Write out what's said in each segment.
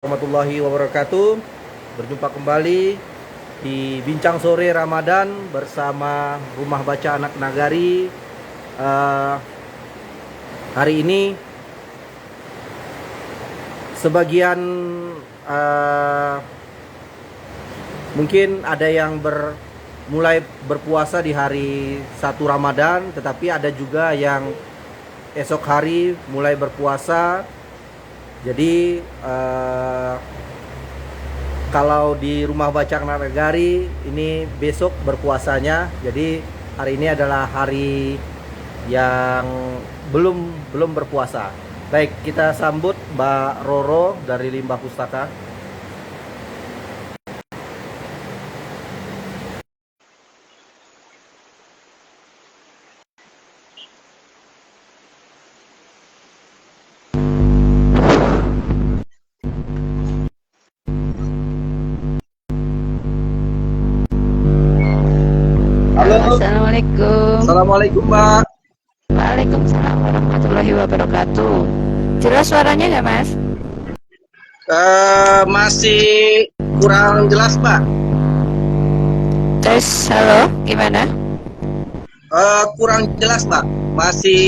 Warahmatullahi wabarakatuh. Berjumpa kembali di Bincang Sore Ramadan bersama Rumah Baca Anak Nagari. Eh, Hari ini sebagian eh, mungkin ada yang mulai berpuasa di hari 1 Ramadan, tetapi ada juga yang esok hari mulai berpuasa. Jadi kalau di Rumah Baca Anak Nagari ini besok berpuasanya. Jadi hari ini adalah hari yang belum berpuasa. Baik, kita sambut Mbak Roro dari Limbah Pustaka. Halo, Halo, Assalamualaikum. assalamualaikum Mbak. Waalaikumsalam warahmatullahi wabarakatuh. Jelas suaranya nggak, Mas? Masih kurang jelas Mbak. Tes, halo, gimana? Kurang jelas Mbak. Masih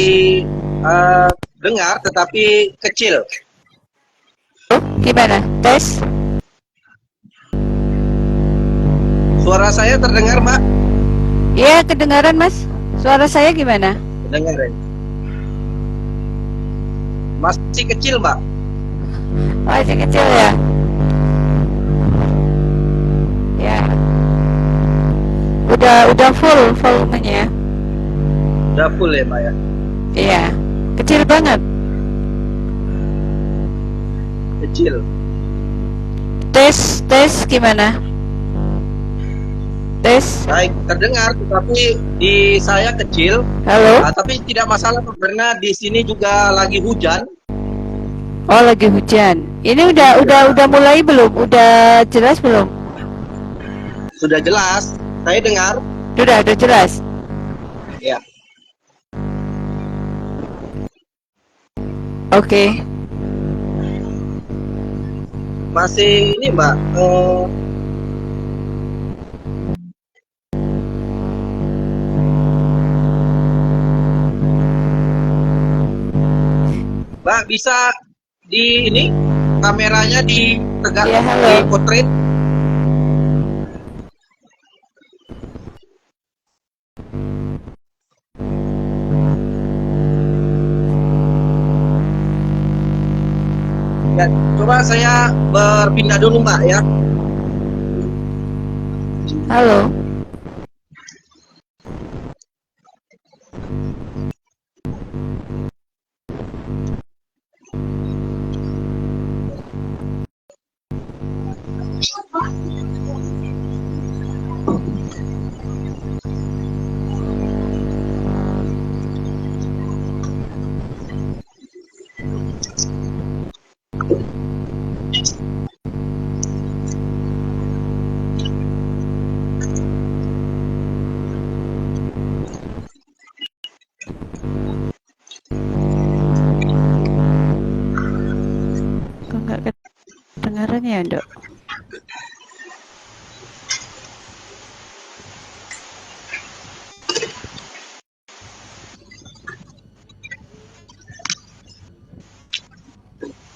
dengar tetapi kecil. Gimana? Tes? Suara saya terdengar Mbak? Iya, kedengaran, Mas. Suara saya gimana? Dengar ya. Masih kecil Mbak. Masih kecil ya? Ya, udah full volumenya. Udah full ya Mbak ya. Iya, kecil banget. Kecil. Tes gimana? Tes, Baik, terdengar, tetapi di saya kecil. halo. Tapi tidak masalah karena di sini juga lagi hujan. Oh, lagi hujan. Ini Iya, udah mulai belum? Udah jelas belum? sudah jelas. Saya dengar. Udah jelas. Ya, Oke. masih ini Mbak. Mbak bisa di ini kameranya ditegak Ya, di halo. portrait. Ya, coba saya berpindah dulu Mbak ya. Halo. Kok nggak kedengaran ya, Dok?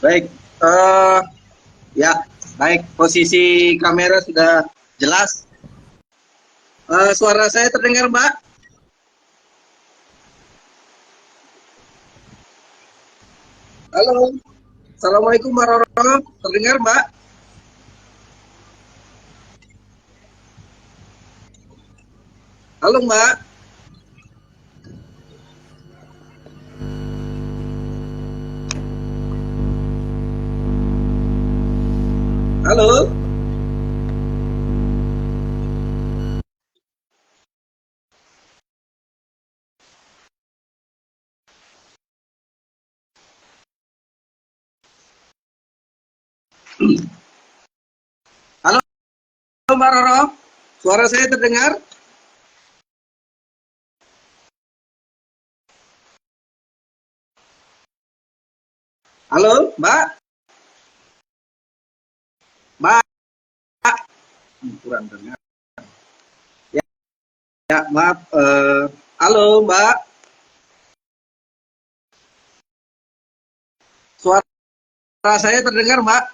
Baik. Ya, baik. Posisi kamera sudah jelas. Suara saya terdengar Mbak? Halo. Assalamualaikum warahmatullahi wabarakatuh. Terdengar Mbak? Halo Mbak. Halo. Halo Mbak Roro. Suara saya terdengar? Halo Mbak. kurang dengar. Ya, ya maaf. Halo Mbak, suara saya terdengar Mbak?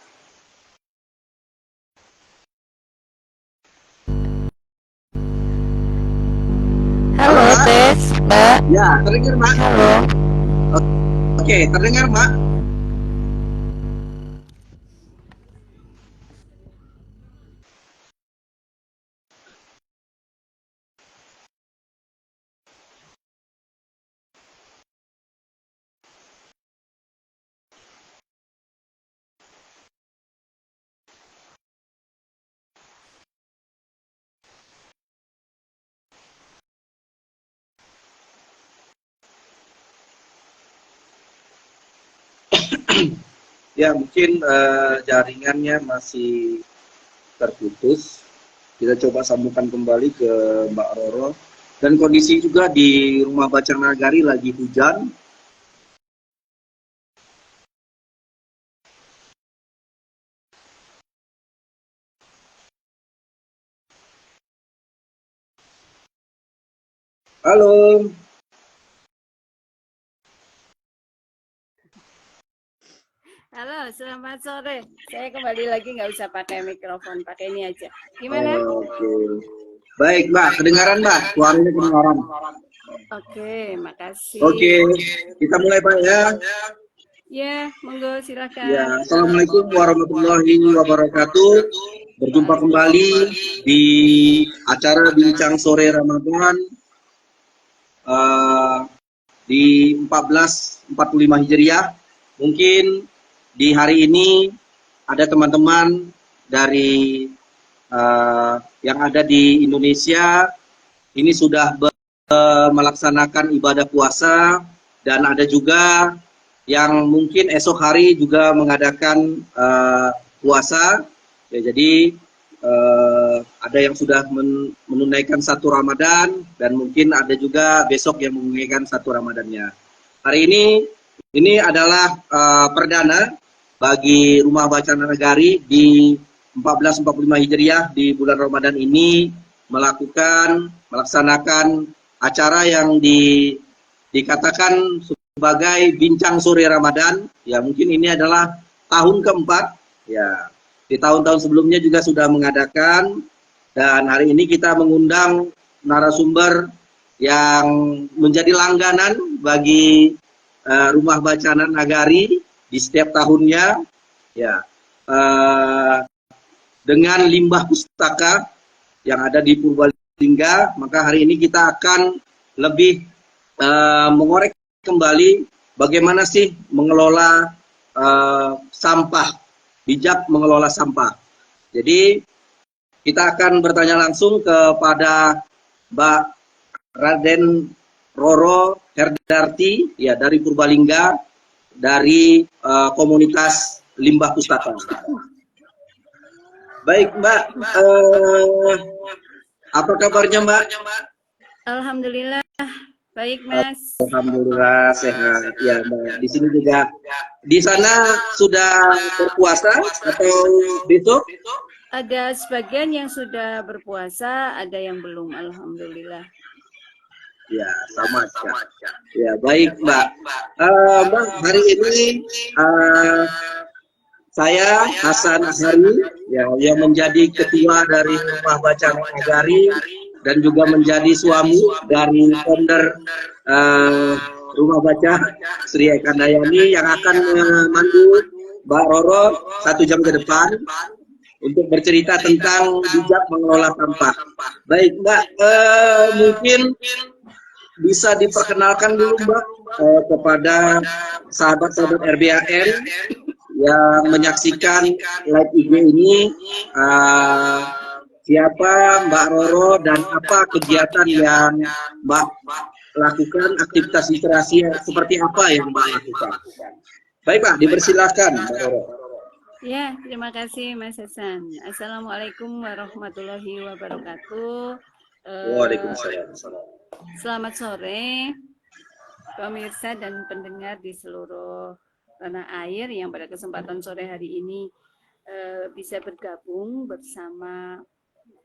Halo, Mbak? tes, Mbak. Ya, terdengar Mbak? Halo. Oke, terdengar Mbak? Ya, mungkin jaringannya masih terputus. Kita coba sambungkan kembali ke Mbak Roro. Dan kondisi juga di Rumah Baca Nagari lagi hujan. Halo. Halo, selamat sore. Saya kembali lagi nggak usah pakai mikrofon, pakai ini aja. Gimana? Oke. Baik, Mbak. Kedengaran, Mbak? Suaranya kedengaran. Oke, makasih. Oke. Kita mulai, Pak, ya. Ya, monggo Ya, silakan. Assalamualaikum warahmatullahi wabarakatuh. Berjumpa kembali di acara Bincang Sore Ramadan di 1445 Hijriah. Mungkin di hari ini ada teman-teman dari yang ada di Indonesia ini sudah melaksanakan ibadah puasa, dan ada juga yang mungkin esok hari juga mengadakan puasa. Ya, jadi ada yang sudah menunaikan satu Ramadan, dan mungkin ada juga besok yang menunaikan satu Ramadannya. Hari ini adalah perdana bagi Rumah Bacaan Nagari di 1445 Hijriah di bulan Ramadan ini melaksanakan acara yang dikatakan sebagai Bincang Sore Ramadan. Ya, mungkin ini adalah tahun keempat. Ya, di tahun-tahun sebelumnya juga sudah mengadakan, dan hari ini kita mengundang narasumber yang menjadi langganan bagi Rumah Bacaan Nagari di setiap tahunnya. Ya, dengan limbah pustaka yang ada di Purbalingga, maka hari ini kita akan lebih mengorek kembali bagaimana sih mengelola sampah, bijak mengelola sampah. Jadi kita akan bertanya langsung kepada Mbak Raden Roro Herdarti, ya, dari Purbalingga, dari komunitas limbah pustaka. Baik Mbak, apa kabarnya Mbak? Alhamdulillah, baik Mas. Alhamdulillah sehat. Ya Mbak, di sini juga. Di sana sudah berpuasa atau besok? Ada sebagian yang sudah berpuasa, ada yang belum. Alhamdulillah. Ya, sama aja. Ya, baik Mbak. Mbak, hari ini saya Hasan Ashari, ya, yang menjadi ketua dari Rumah Baca Nagari dan juga menjadi suami dari founder Rumah Baca Sri Eka Dayani, yang akan memandu Mbak Roro 1 jam ke depan untuk bercerita tentang bijak mengelola sampah. Baik Mbak, mungkin bisa diperkenalkan dulu Mbak kepada sahabat-sahabat RBAN yang menyaksikan live IG ini, siapa Mbak Roro dan apa kegiatan yang Mbak lakukan, aktivitas literasi seperti apa yang Mbak lakukan. Baik Pak, dipersilakan Mbak Roro. Ya, terima kasih Mas Hasan. Assalamualaikum warahmatullahi wabarakatuh. Waalaikumsalam. Selamat sore pemirsa dan pendengar di seluruh tanah air yang pada kesempatan sore hari ini bisa bergabung bersama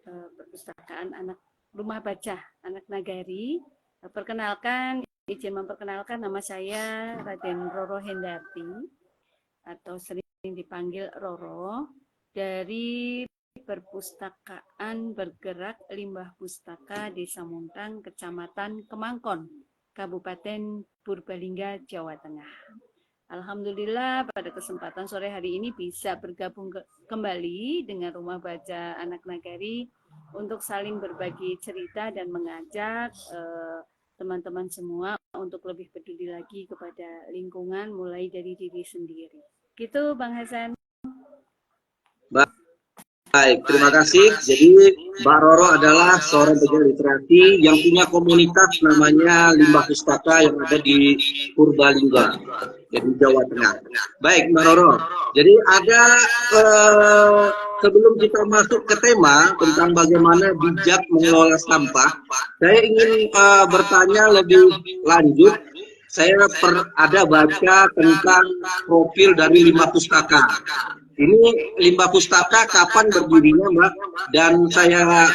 Perpustakaan Anak Rumah Baca Anak Nagari. Perkenalkan, izin memperkenalkan, nama saya Raden Roro Hendarti atau sering dipanggil Roro, dari Perpustakaan Bergerak Limbah Pustaka Desa Muntang, Kecamatan Kemangkon, Kabupaten Purbalingga, Jawa Tengah. Alhamdulillah pada kesempatan sore hari ini bisa bergabung kembali dengan Rumah Baca Anak Nagari untuk saling berbagi cerita dan mengajak teman-teman semua untuk lebih peduli lagi kepada lingkungan mulai dari diri sendiri. Gitu Bang Hasan. Baik, terima kasih. Jadi Mbak Roro adalah seorang pegiat literasi yang punya komunitas namanya Limbah Pustaka yang ada di Purbalingga, jadi Jawa Tengah. Baik, Mbak Roro. Jadi ada sebelum kita masuk ke tema tentang bagaimana bijak mengelola sampah, saya ingin bertanya lebih lanjut. Saya ada baca tentang profil dari Limbah Pustaka. Ini Limbah Pustaka kapan berdirinya, Mbak? Dan saya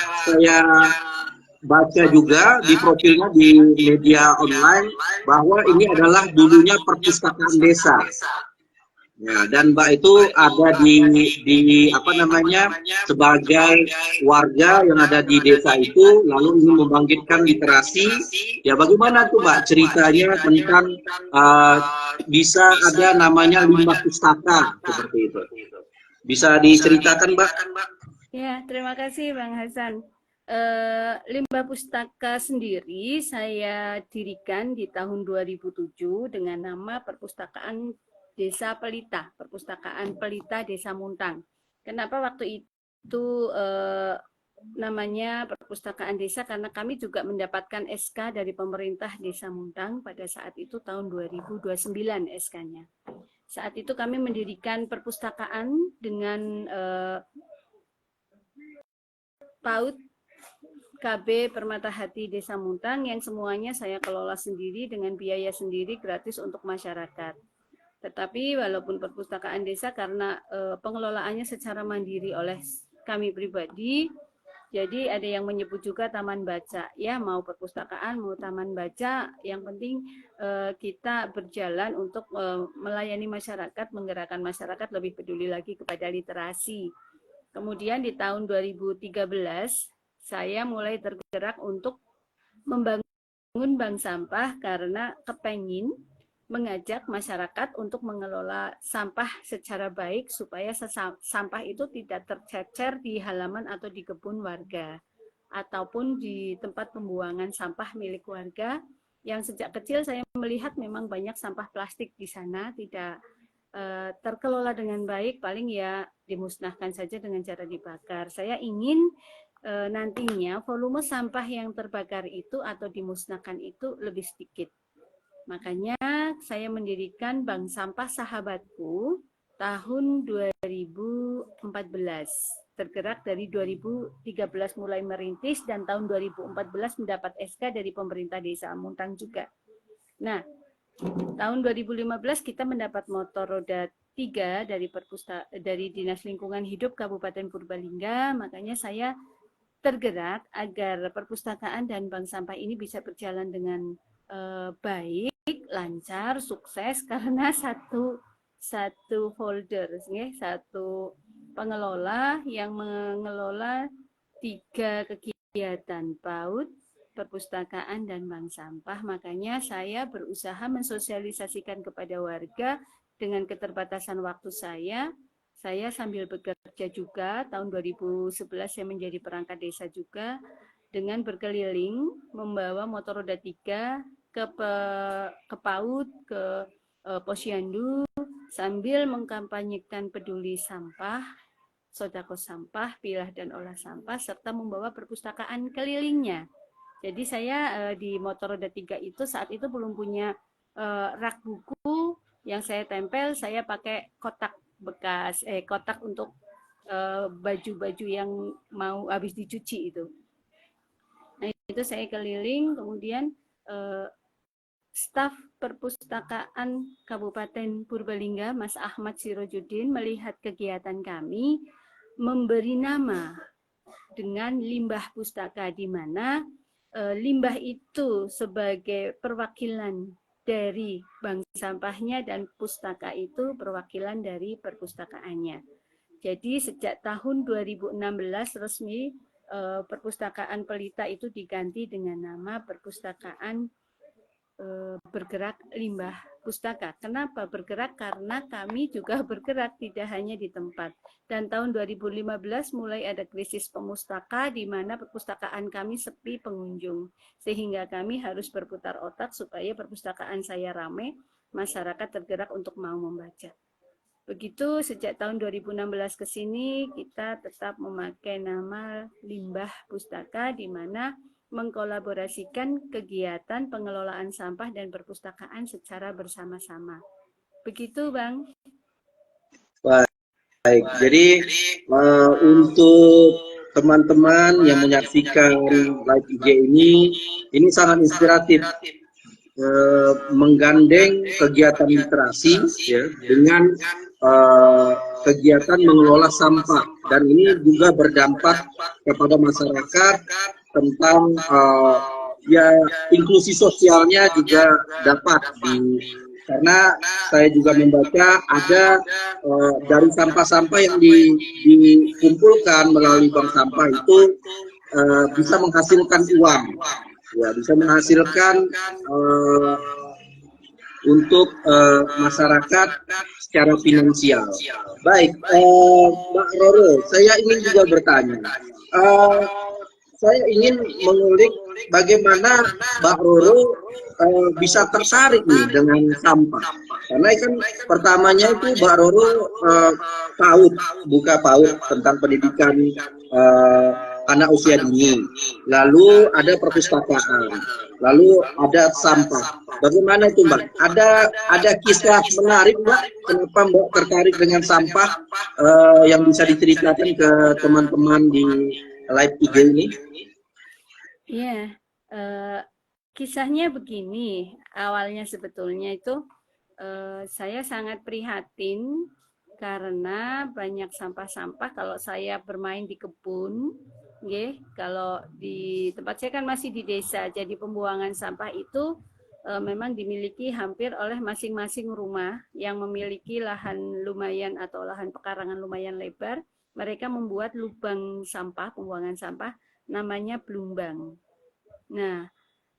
baca juga di profilnya di media online bahwa ini adalah dulunya perpustakaan desa. Ya, dan Mbak itu ada di apa namanya, sebagai warga yang ada di desa itu, lalu ingin membangkitkan literasi. Ya, bagaimana tuh Mbak ceritanya tentang bisa ada namanya Limbah Pustaka seperti itu? Bisa diceritakan, Mbak? Ya, terima kasih Bang Hasan. Limbah Pustaka sendiri saya dirikan di tahun 2007 dengan nama Perpustakaan Desa Pelita, Perpustakaan Pelita Desa Muntang. Kenapa waktu itu namanya Perpustakaan Desa? Karena kami juga mendapatkan SK dari pemerintah Desa Muntang pada saat itu tahun 2029 SK-nya. Saat itu kami mendirikan perpustakaan dengan PAUD KB Permata Hati Desa Muntang yang semuanya saya kelola sendiri dengan biaya sendiri gratis untuk masyarakat. Tetapi walaupun perpustakaan desa karena pengelolaannya secara mandiri oleh kami pribadi, jadi ada yang menyebut juga taman baca. Ya, mau perpustakaan, mau taman baca, yang penting kita berjalan untuk melayani masyarakat, menggerakkan masyarakat lebih peduli lagi kepada literasi. Kemudian di tahun 2013, saya mulai tergerak untuk membangun bank sampah karena kepengin mengajak masyarakat untuk mengelola sampah secara baik supaya sampah itu tidak tercecer di halaman atau di kebun warga ataupun di tempat pembuangan sampah milik warga yang sejak kecil saya melihat memang banyak sampah plastik di sana tidak terkelola dengan baik, paling ya dimusnahkan saja dengan cara dibakar. Saya ingin nantinya volume sampah yang terbakar itu atau dimusnahkan itu lebih sedikit. Makanya saya mendirikan Bank Sampah Sahabatku tahun 2014. Tergerak dari 2013 mulai merintis dan tahun 2014 mendapat SK dari pemerintah Desa Muntang juga. Nah, tahun 2015 kita mendapat motor roda 3 dari Dinas Lingkungan Hidup Kabupaten Purbalingga, makanya saya tergerak agar perpustakaan dan bank sampah ini bisa berjalan dengan baik, lancar, sukses karena satu holder, satu pengelola yang mengelola 3 kegiatan PAUD, perpustakaan dan bank sampah. Makanya saya berusaha mensosialisasikan kepada warga dengan keterbatasan waktu saya sambil bekerja juga. Tahun 2011 saya menjadi perangkat desa juga dengan berkeliling membawa motor roda 3 ke PAUD, ke Posyandu sambil mengkampanyekan peduli sampah, sodako sampah, pilah dan olah sampah serta membawa perpustakaan kelilingnya. Jadi saya di motor roda 3 itu saat itu belum punya rak buku yang saya tempel, saya pakai kotak bekas, kotak untuk baju-baju yang mau habis dicuci itu. Nah itu saya keliling, kemudian staf perpustakaan Kabupaten Purbalingga, Mas Ahmad Sirojudin, melihat kegiatan kami, memberi nama dengan limbah pustaka, di mana limbah itu sebagai perwakilan dari bank sampahnya dan pustaka itu perwakilan dari perpustakaannya. Jadi sejak tahun 2016 resmi Perpustakaan Pelita itu diganti dengan nama Perpustakaan Bergerak Limbah Pustaka. Kenapa bergerak? Karena kami juga bergerak, tidak hanya di tempat. Dan tahun 2015 mulai ada krisis pemustaka di mana perpustakaan kami sepi pengunjung. Sehingga kami harus berputar otak supaya perpustakaan saya ramai, masyarakat tergerak untuk mau membaca. Begitu sejak tahun 2016 ke sini kita tetap memakai nama Limbah Pustaka, di mana mengkolaborasikan kegiatan pengelolaan sampah dan perpustakaan secara bersama-sama. Begitu, Bang. Baik, jadi untuk teman-teman yang menyaksikan live IG ini sangat inspiratif, menggandeng kegiatan literasi ya, dengan kegiatan mengelola sampah, dan ini juga berdampak kepada masyarakat tentang ya inklusi sosialnya juga dapat karena saya juga membaca ada dari sampah-sampah yang dikumpulkan melalui bank sampah itu bisa menghasilkan uang, ya bisa menghasilkan untuk masyarakat secara finansial. Baik, Mbak Roro, saya ingin juga bertanya. Saya ingin mengulik bagaimana Mbak Roro bisa tertarik nih dengan sampah. Karena kan pertamanya itu Mbak Roro buka PAUD tentang pendidikan anak usia dini. Lalu ada perpustakaan, lalu ada sampah. Bagaimana itu Mbak? Ada kisah menarik Mbak? Kenapa Mbak tertarik dengan sampah yang bisa diceritakan ke teman-teman di live IG ini? Iya, kisahnya begini. Awalnya sebetulnya itu saya sangat prihatin karena banyak sampah-sampah. Kalau saya bermain di kebun, kalau di tempat saya kan masih di desa, jadi pembuangan sampah itu memang dimiliki hampir oleh masing-masing rumah yang memiliki lahan lumayan atau lahan pekarangan lumayan lebar. Mereka membuat lubang sampah, pembuangan sampah, namanya blumbang. Nah,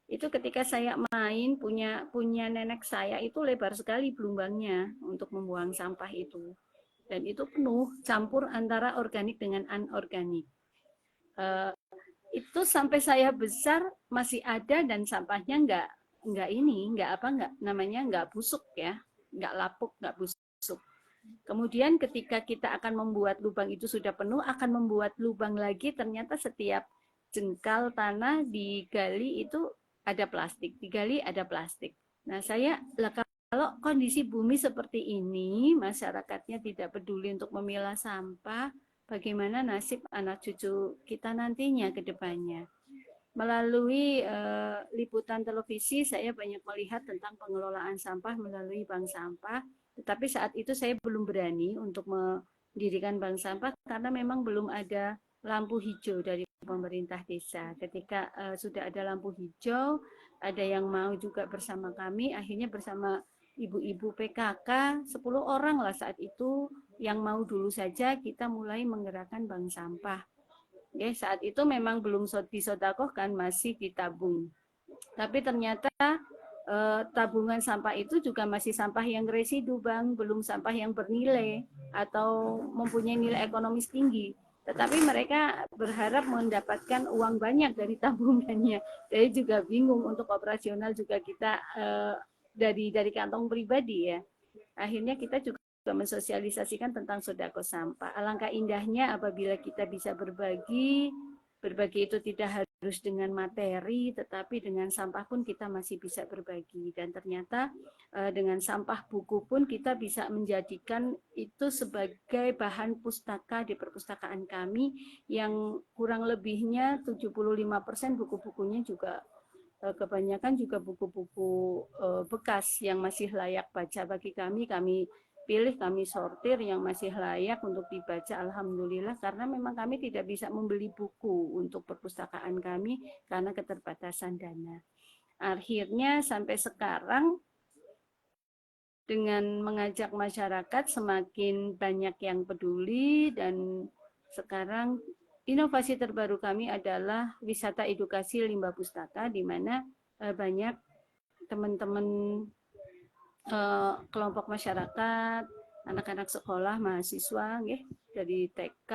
itu ketika saya main punya nenek saya itu lebar sekali blumbangnya untuk membuang sampah itu. Dan itu penuh, campur antara organik dengan anorganik. Itu sampai saya besar masih ada, dan sampahnya nggak busuk ya, nggak lapuk, nggak busuk. Kemudian ketika kita akan membuat lubang itu sudah penuh, akan membuat lubang lagi, ternyata setiap jengkal tanah digali itu ada plastik, digali ada plastik. Nah kalau kondisi bumi seperti ini, masyarakatnya tidak peduli untuk memilah sampah, bagaimana nasib anak cucu kita nantinya ke depannya. Melalui liputan televisi, saya banyak melihat tentang pengelolaan sampah melalui bank sampah. Tetapi saat itu saya belum berani untuk mendirikan bank sampah karena memang belum ada lampu hijau dari pemerintah desa. Ketika sudah ada lampu hijau, ada yang mau juga bersama kami, akhirnya bersama ibu-ibu PKK, 10 orang lah saat itu yang mau dulu saja kita mulai menggerakkan bank sampah. Saat itu memang belum disodakohkan, masih ditabung. Tapi ternyata tabungan sampah itu juga masih sampah yang residu, Bang, belum sampah yang bernilai atau mempunyai nilai ekonomis tinggi. Tetapi mereka berharap mendapatkan uang banyak dari tabungannya. Jadi juga bingung, untuk operasional juga kita dari kantong pribadi ya. Akhirnya kita juga mensosialisasikan tentang sodako sampah. Alangkah indahnya apabila kita bisa berbagi itu tidak harus dengan materi, tetapi dengan sampah pun kita masih bisa berbagi. Dan ternyata dengan sampah buku pun kita bisa menjadikan itu sebagai bahan pustaka di perpustakaan kami, yang kurang lebihnya 75% buku-bukunya juga kebanyakan juga buku-buku bekas yang masih layak baca bagi kami pilih, kami sortir yang masih layak untuk dibaca, alhamdulillah, karena memang kami tidak bisa membeli buku untuk perpustakaan kami karena keterbatasan dana. Akhirnya sampai sekarang dengan mengajak masyarakat semakin banyak yang peduli, dan sekarang inovasi terbaru kami adalah wisata edukasi limbah pustaka, di mana banyak teman-teman kelompok masyarakat, anak-anak sekolah, mahasiswa, dari TK,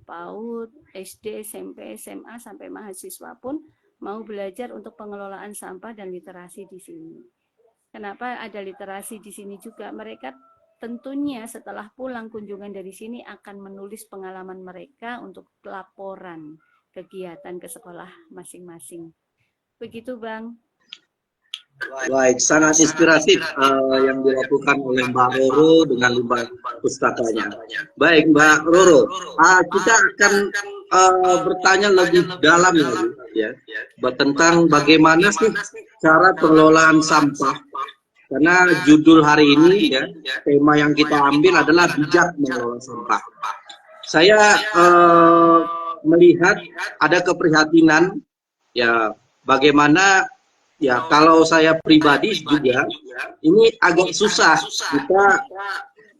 PAUD, SD, SMP, SMA, sampai mahasiswa pun mau belajar untuk pengelolaan sampah dan literasi di sini. Kenapa ada literasi di sini juga? Mereka tentunya setelah pulang kunjungan dari sini akan menulis pengalaman mereka untuk laporan kegiatan ke sekolah masing-masing. Begitu, Bang. Baik, sangat inspiratif yang dilakukan oleh Mbak Roro dengan limbah pustakanya. Baik, Mbak Roro, kita akan bertanya lebih dalam lagi, ya, tentang bagaimana sih cara pengelolaan sampah. Karena judul hari ini, ya, tema yang kita ambil adalah bijak mengelola sampah. Saya melihat ada keprihatinan, ya, bagaimana. Ya, kalau saya pribadi juga, ini agak susah kita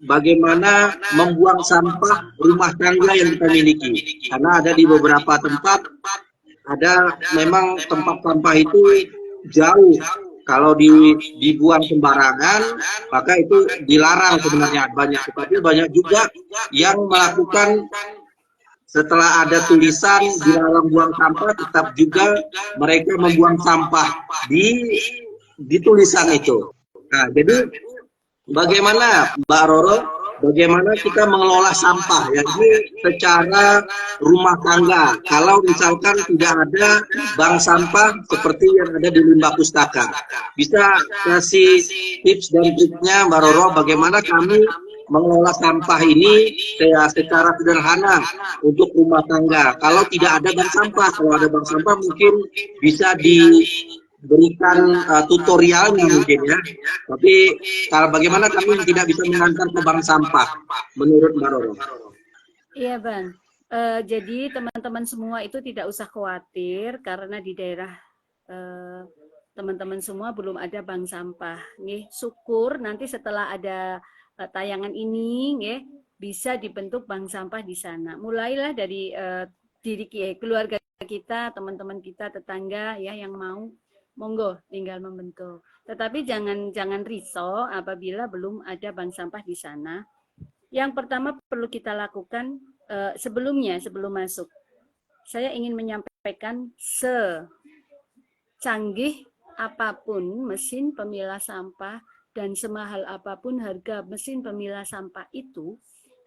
bagaimana membuang sampah rumah tangga yang kita miliki. Karena ada di beberapa tempat, ada memang tempat sampah itu jauh. Kalau dibuang sembarangan, maka itu dilarang sebenarnya banyak. Tetapi banyak juga yang melakukan, setelah ada tulisan dilarang buang sampah, tetap juga mereka membuang sampah di tulisan itu. Nah, jadi bagaimana Mbak Roro, bagaimana kita mengelola sampah, ya, ini secara rumah tangga, kalau misalkan tidak ada bank sampah seperti yang ada di limbah pustaka. Bisa kasih tips dan triknya Mbak Roro, bagaimana kami mengelola sampah ini secara sederhana untuk rumah tangga. Kalau tidak ada bank sampah, kalau ada bank sampah mungkin bisa diberikan tutorialnya mungkin, ya. Tapi kalau bagaimana kami tidak bisa mengantar ke bank sampah, menurut Mbak Roro? Iya, Bang. Jadi teman-teman semua itu tidak usah khawatir karena di daerah teman-teman semua belum ada bank sampah. Nih, syukur nanti setelah ada tayangan ini, bisa dibentuk bank sampah di sana. Mulailah dari diri keluarga kita, teman-teman kita, tetangga, ya, yang mau, monggo tinggal membentuk. Tetapi jangan risau apabila belum ada bank sampah di sana. Yang pertama perlu kita lakukan sebelum masuk, saya ingin menyampaikan, secanggih apapun mesin pemilah sampah dan semahal apapun harga mesin pemilah sampah itu,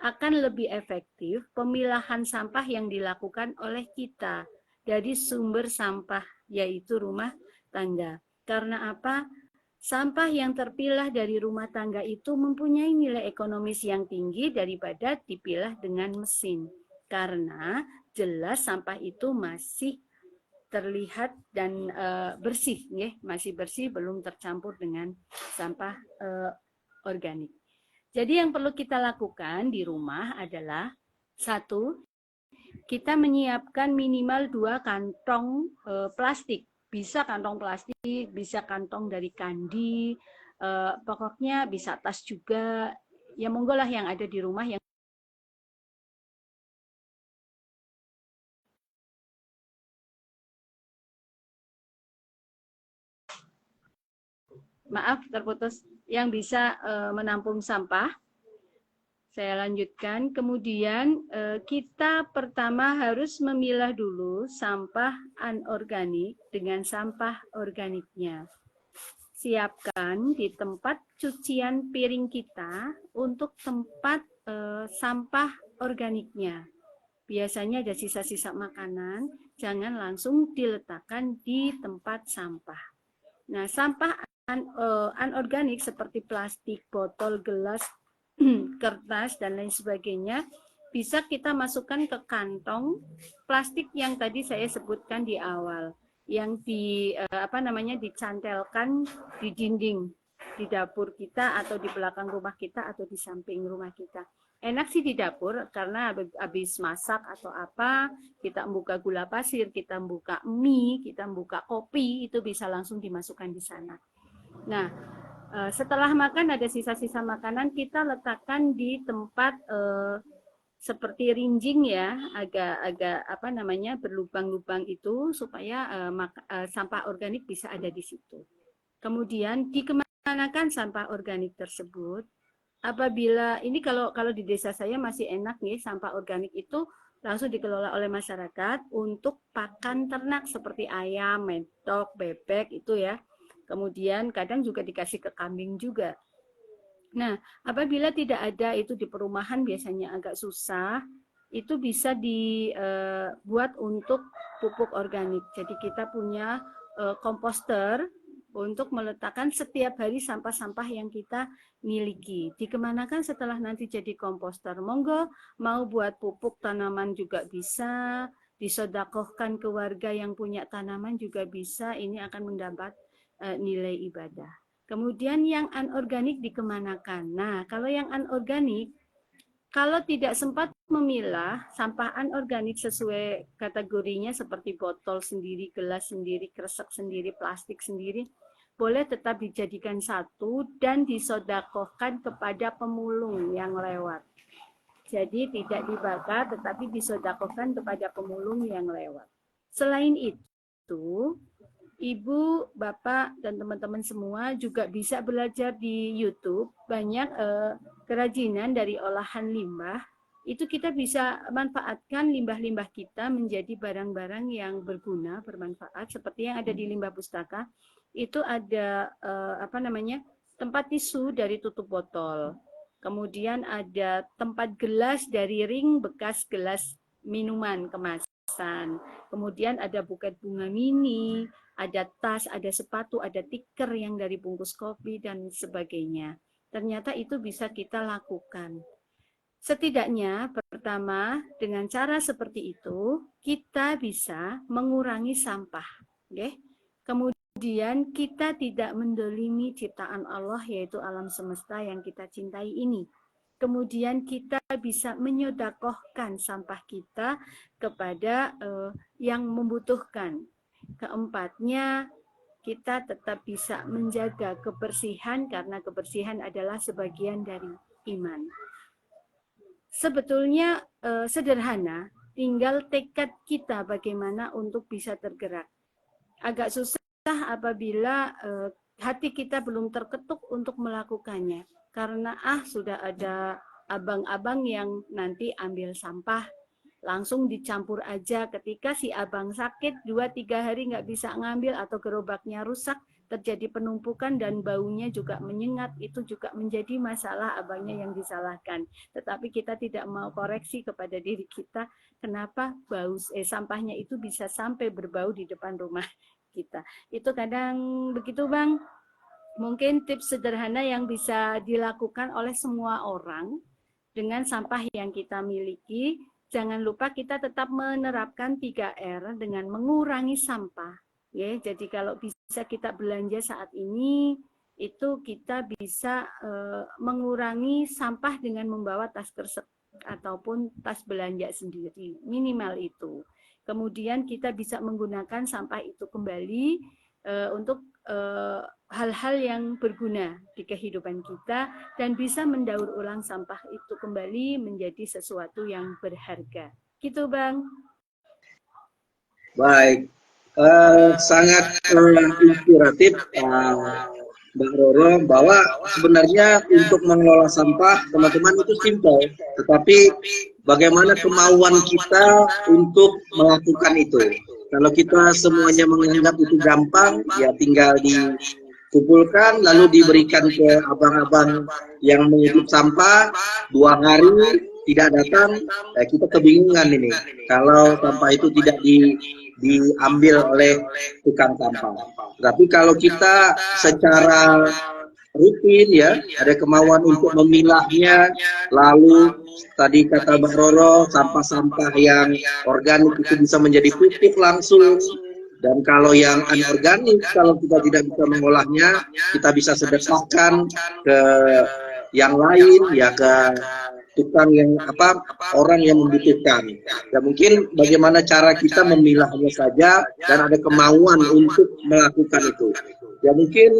akan lebih efektif pemilahan sampah yang dilakukan oleh kita dari sumber sampah, yaitu rumah tangga. Karena apa? Sampah yang terpilah dari rumah tangga itu mempunyai nilai ekonomis yang tinggi daripada dipilah dengan mesin. Karena jelas sampah itu masih terlihat dan bersih, masih bersih, belum tercampur dengan sampah organik. Jadi yang perlu kita lakukan di rumah adalah, satu, kita menyiapkan minimal 2 kantong plastik. Bisa kantong plastik, bisa kantong dari kandi, pokoknya bisa tas juga. Ya monggo lah yang ada di rumah yang maaf terputus, yang bisa menampung sampah. Saya lanjutkan. Kemudian kita pertama harus memilah dulu sampah anorganik dengan sampah organiknya. Siapkan di tempat cucian piring kita untuk tempat sampah organiknya. Biasanya ada sisa-sisa makanan, jangan langsung diletakkan di tempat sampah. Nah, sampah anorganik seperti plastik, botol, gelas, kertas, dan lain sebagainya, bisa kita masukkan ke kantong plastik yang tadi saya sebutkan di awal, yang dicantelkan di dinding. di dapur kita atau di belakang rumah kita atau di samping rumah kita. Enak sih di dapur karena habis masak atau apa, kita buka gula pasir, kita buka mie, kita buka kopi, itu bisa langsung dimasukkan di sana. Nah, setelah makan ada sisa-sisa makanan, kita letakkan di tempat seperti rinjing ya, agak apa namanya berlubang-lubang itu supaya sampah organik bisa ada di situ. Kemudian dikemanakan sampah organik tersebut? Apabila ini kalau di desa saya masih enak nih, sampah organik itu langsung dikelola oleh masyarakat untuk pakan ternak seperti ayam, mentok, bebek itu ya. Kemudian kadang juga dikasih ke kambing juga. Nah, apabila tidak ada itu di perumahan biasanya agak susah, itu bisa dibuat untuk pupuk organik. Jadi kita punya komposter untuk meletakkan setiap hari sampah-sampah yang kita miliki. Dikemanakan setelah nanti jadi komposter? Monggo, mau buat pupuk tanaman juga bisa, disodakohkan ke warga yang punya tanaman juga bisa, ini akan mendapat nilai ibadah. Kemudian yang anorganik dikemanakan? Nah, kalau yang anorganik, kalau tidak sempat memilah sampah anorganik sesuai kategorinya seperti botol sendiri, gelas sendiri, kresek sendiri, plastik sendiri, boleh tetap dijadikan satu dan disodakohkan kepada pemulung yang lewat. Jadi tidak dibakar tetapi disodakohkan kepada pemulung yang lewat. Selain itu, Ibu, Bapak, dan teman-teman semua juga bisa belajar di YouTube. Banyak kerajinan dari olahan limbah. Itu kita bisa manfaatkan limbah-limbah kita menjadi barang-barang yang berguna, bermanfaat. Seperti yang ada di limbah pustaka. Itu ada tempat tisu dari tutup botol. Kemudian ada tempat gelas dari ring bekas gelas minuman kemasan. Kemudian ada buket bunga mini, ada tas, ada sepatu, ada tikar yang dari bungkus kopi, dan sebagainya. Ternyata itu bisa kita lakukan. Setidaknya, pertama, dengan cara seperti itu, kita bisa mengurangi sampah. Okay? Kemudian, kita tidak mendolimi ciptaan Allah, yaitu alam semesta yang kita cintai ini. Kemudian, kita bisa menyodakohkan sampah kita kepada yang membutuhkan. Keempatnya, kita tetap bisa menjaga kebersihan karena kebersihan adalah sebagian dari iman. Sebetulnya sederhana, tinggal tekad kita bagaimana untuk bisa tergerak. Agak susah apabila hati kita belum terketuk untuk melakukannya. Karena sudah ada abang-abang yang nanti ambil sampah, langsung dicampur aja. Ketika si abang sakit 2-3 hari nggak bisa ngambil atau gerobaknya rusak, terjadi penumpukan dan baunya juga menyengat, itu juga menjadi masalah abangnya yang disalahkan. Tetapi kita tidak mau koreksi kepada diri kita, kenapa sampahnya itu bisa sampai berbau di depan rumah kita. Itu kadang begitu, Bang. Mungkin tips sederhana yang bisa dilakukan oleh semua orang dengan sampah yang kita miliki. Jangan lupa kita tetap menerapkan 3R dengan mengurangi sampah. Ya, jadi kalau bisa kita belanja saat ini, itu kita bisa mengurangi sampah dengan membawa tas kresek ataupun tas belanja sendiri. Minimal itu. Kemudian kita bisa menggunakan sampah itu kembali untuk hal-hal yang berguna di kehidupan kita dan bisa mendaur ulang sampah itu kembali menjadi sesuatu yang berharga. Gitu, Bang. Baik, sangat inspiratif Mbak Roro, bahwa sebenarnya untuk mengelola sampah teman-teman itu simpel, tetapi bagaimana kemauan kita untuk melakukan itu. Kalau kita semuanya menganggap itu gampang, ya tinggal dikumpulkan lalu diberikan ke abang-abang yang mengutip sampah 2 hari tidak datang, kita kebingungan ini kalau sampah itu tidak diambil oleh tukang sampah. Tapi kalau kita secara rutin ya, ada kemauan untuk memilahnya, lalu tadi kata Mbak Roro, sampah-sampah yang organik itu bisa menjadi pupuk langsung, Dan kalau yang anorganik, kalau kita tidak bisa mengolahnya, kita bisa sedekahkan ke yang lain, ya ke tukang yang orang yang membutuhkan. Ya mungkin bagaimana cara kita memilahnya saja dan ada kemauan untuk melakukan itu. Ya mungkin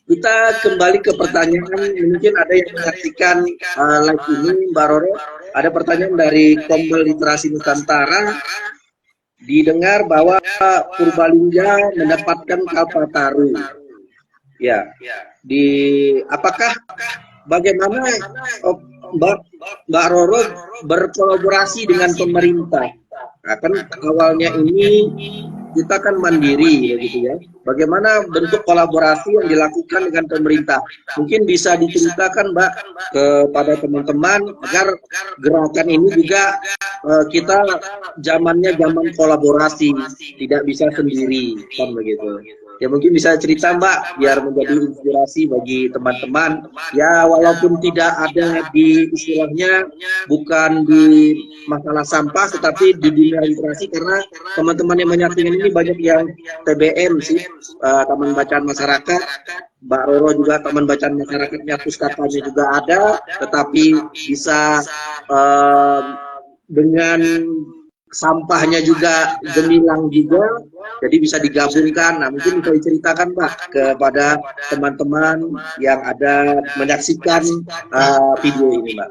kita kembali ke pertanyaan, mungkin ada yang menyaksikan live ini, Mbak Roro. Ada pertanyaan dari Kombel Literasi Nusantara. Didengar bahwa Purbalingga mendapatkan Kalpataru. Ya, apakah bagaimana Mbak Roro berkolaborasi dengan pemerintah? Nah, kan awalnya ini kita kan mandiri, begitu ya. Bagaimana bentuk kolaborasi yang dilakukan dengan pemerintah? Mungkin bisa diceritakan, Mbak, kepada teman-teman agar gerakan ini juga kita zamannya zaman kolaborasi, tidak bisa sendiri, kan begitu. Ya mungkin bisa cerita Mbak, biar menjadi inspirasi bagi teman-teman. Ya walaupun tidak ada di istilahnya, bukan di masalah sampah, tetapi di dunia literasi, karena teman-teman yang menyaksikan ini banyak yang TBM sih, Taman Bacaan Masyarakat. Mbak Roro juga Taman Bacaan Masyarakatnya, Pustakanya juga ada, tetapi bisa dengan sampahnya juga gemilang juga, jadi bisa digabungkan. Nah mungkin bisa diceritakan Mbak kepada teman-teman yang ada menyaksikan video ini Mbak.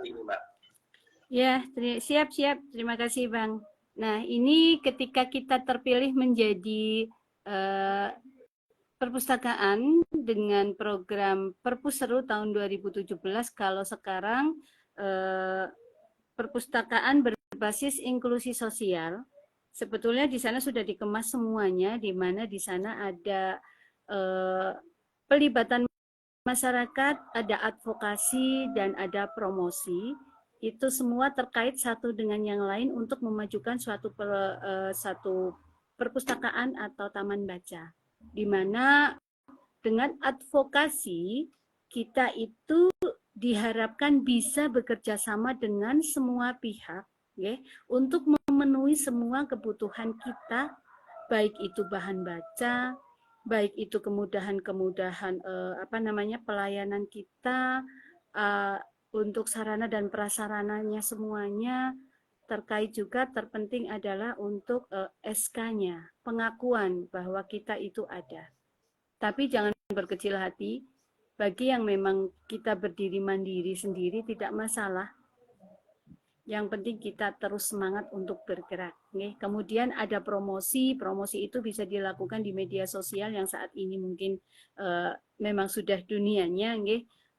Ya, siap. Terima kasih Bang. Nah ini ketika kita terpilih menjadi perpustakaan dengan program Perpus Seru tahun 2017, kalau sekarang perpustakaan berbasis inklusi sosial, sebetulnya di sana sudah dikemas semuanya, di mana di sana ada pelibatan masyarakat, ada advokasi, dan ada promosi. Itu semua terkait satu dengan yang lain untuk memajukan suatu perpustakaan atau taman baca, di mana dengan advokasi kita itu diharapkan bisa bekerja sama dengan semua pihak, ya, untuk memenuhi semua kebutuhan kita, baik itu bahan baca, baik itu kemudahan pelayanan kita, untuk sarana dan prasarananya semuanya, terkait juga terpenting adalah untuk SK-nya, pengakuan bahwa kita itu ada. Tapi jangan berkecil hati, bagi yang memang kita berdiri mandiri sendiri tidak masalah. Yang penting kita terus semangat untuk bergerak. Kemudian ada promosi itu bisa dilakukan di media sosial yang saat ini mungkin memang sudah dunianya,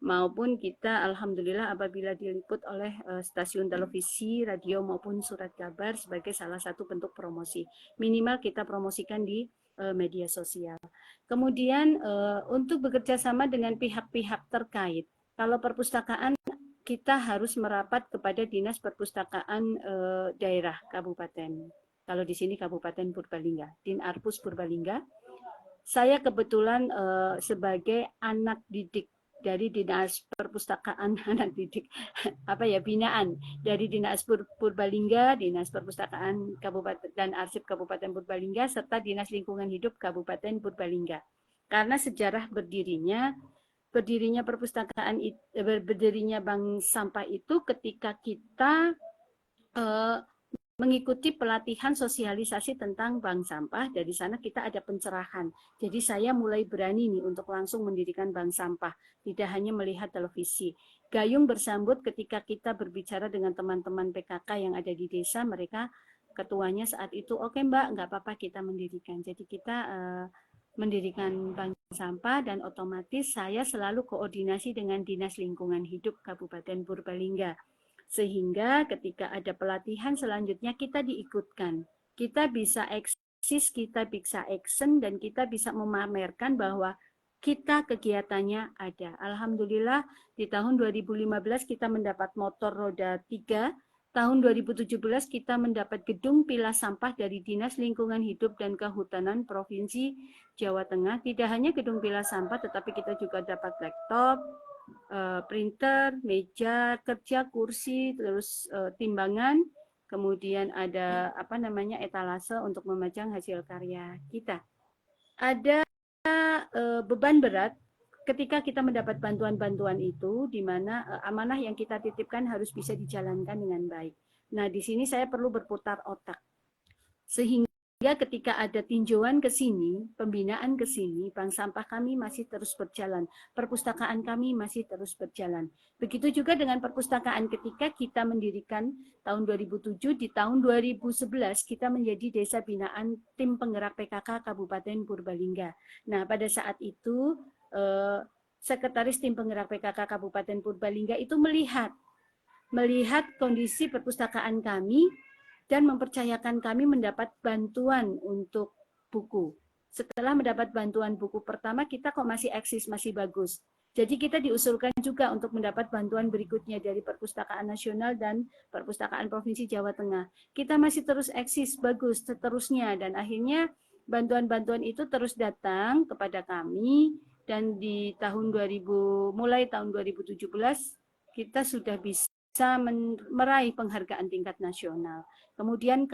maupun kita alhamdulillah apabila diliput oleh stasiun televisi, radio maupun surat kabar sebagai salah satu bentuk promosi. Minimal kita promosikan di media sosial. Kemudian untuk bekerja sama dengan pihak-pihak terkait. Kalau perpustakaan kita harus merapat kepada Dinas Perpustakaan daerah kabupaten. Kalau di sini Kabupaten Purbalingga, Dinarpus Purbalingga. Saya kebetulan sebagai anak didik dari Dinas Perpustakaan binaan dari Dinas Purbalingga, Dinas Perpustakaan Kabupaten dan Arsip Kabupaten Purbalingga, serta Dinas Lingkungan Hidup Kabupaten Purbalingga. Karena sejarah berdirinya perpustakaan, berdirinya Bank Sampah itu ketika kita mengikuti pelatihan sosialisasi tentang bank sampah. Dari sana kita ada pencerahan. Jadi saya mulai berani nih untuk langsung mendirikan bank sampah, tidak hanya melihat televisi. Gayung bersambut ketika kita berbicara dengan teman-teman PKK yang ada di desa, mereka ketuanya saat itu, oke Mbak, nggak apa-apa kita mendirikan. Jadi kita mendirikan bank sampah, dan otomatis saya selalu koordinasi dengan Dinas Lingkungan Hidup Kabupaten Purbalingga. Sehingga ketika ada pelatihan selanjutnya kita diikutkan. Kita bisa eksis, kita bisa action, dan kita bisa memamerkan bahwa kita kegiatannya ada. Alhamdulillah di tahun 2015 kita mendapat motor roda 3. Tahun 2017 kita mendapat gedung pilah sampah dari Dinas Lingkungan Hidup dan Kehutanan Provinsi Jawa Tengah. Tidak hanya gedung pilah sampah, tetapi kita juga dapat laptop, printer, meja kerja, kursi, terus timbangan, kemudian ada apa namanya etalase untuk memajang hasil karya kita. Ada beban berat ketika kita mendapat bantuan-bantuan itu, di mana amanah yang kita titipkan harus bisa dijalankan dengan baik. Nah, di sini saya perlu berputar otak. Sehingga ketika ada tinjauan ke sini, pembinaan ke sini, bank sampah kami masih terus berjalan, perpustakaan kami masih terus berjalan. Begitu juga dengan perpustakaan ketika kita mendirikan tahun 2007, di tahun 2011 kita menjadi desa binaan tim penggerak PKK Kabupaten Purbalingga. Nah, pada saat itu Sekretaris Tim Penggerak PKK Kabupaten Purbalingga itu melihat kondisi perpustakaan kami dan mempercayakan kami mendapat bantuan untuk buku. Setelah mendapat bantuan buku pertama, kita kok masih eksis, masih bagus. Jadi kita diusulkan juga untuk mendapat bantuan berikutnya dari Perpustakaan Nasional dan Perpustakaan Provinsi Jawa Tengah. Kita masih terus eksis, bagus, seterusnya. Dan akhirnya bantuan-bantuan itu terus datang kepada kami. Dan di mulai tahun 2017, kita sudah bisa meraih penghargaan tingkat nasional. Kemudian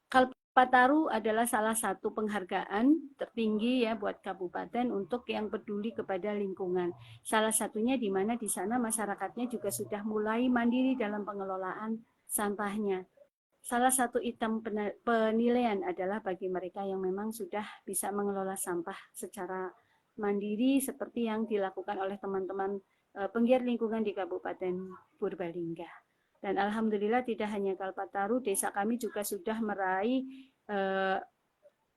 Kalpataru adalah salah satu penghargaan tertinggi ya buat kabupaten untuk yang peduli kepada lingkungan. Salah satunya di mana di sana masyarakatnya juga sudah mulai mandiri dalam pengelolaan sampahnya. Salah satu item penilaian adalah bagi mereka yang memang sudah bisa mengelola sampah secara mandiri seperti yang dilakukan oleh teman-teman penggiat lingkungan di Kabupaten Purbalingga. Dan alhamdulillah tidak hanya Kalpataru, desa kami juga sudah meraih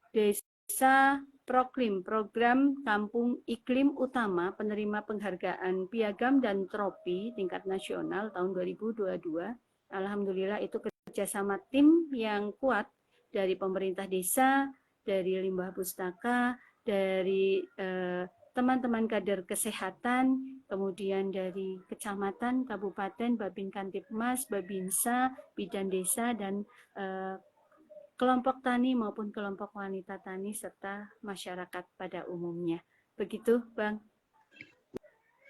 desa Proklim, program Kampung Iklim Utama penerima penghargaan Piagam dan Tropi tingkat nasional tahun 2022. Alhamdulillah itu kerjasama tim yang kuat dari pemerintah desa, dari limbah pustaka, dari teman-teman kader kesehatan, kemudian dari kecamatan, kabupaten, Babin Kantipmas, Babinsa, Bidan Desa, dan kelompok tani maupun kelompok wanita tani, serta masyarakat pada umumnya. Begitu, Bang.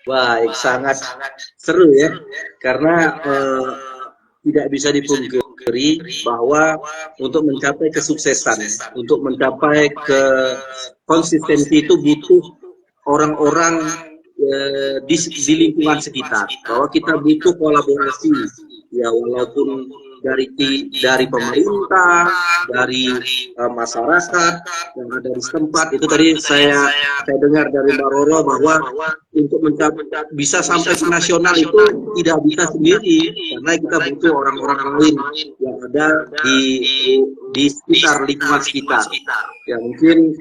Baik, sangat seru ya, karena tidak bisa dipungkiri bahwa untuk mencapai kesuksesan, untuk mencapai konsistensi itu butuh orang-orang di lingkungan sekitar, bahwa kita butuh kolaborasi ya, walaupun dari pemerintah, dari masyarakat yang ada di setempat. Itu tadi saya dengar dari Mbak Roro bahwa untuk bisa sampai ke nasional itu tidak bisa sendiri, karena kita butuh orang-orang lain yang ada di sekitar lingkungan sekitar. Ya mungkin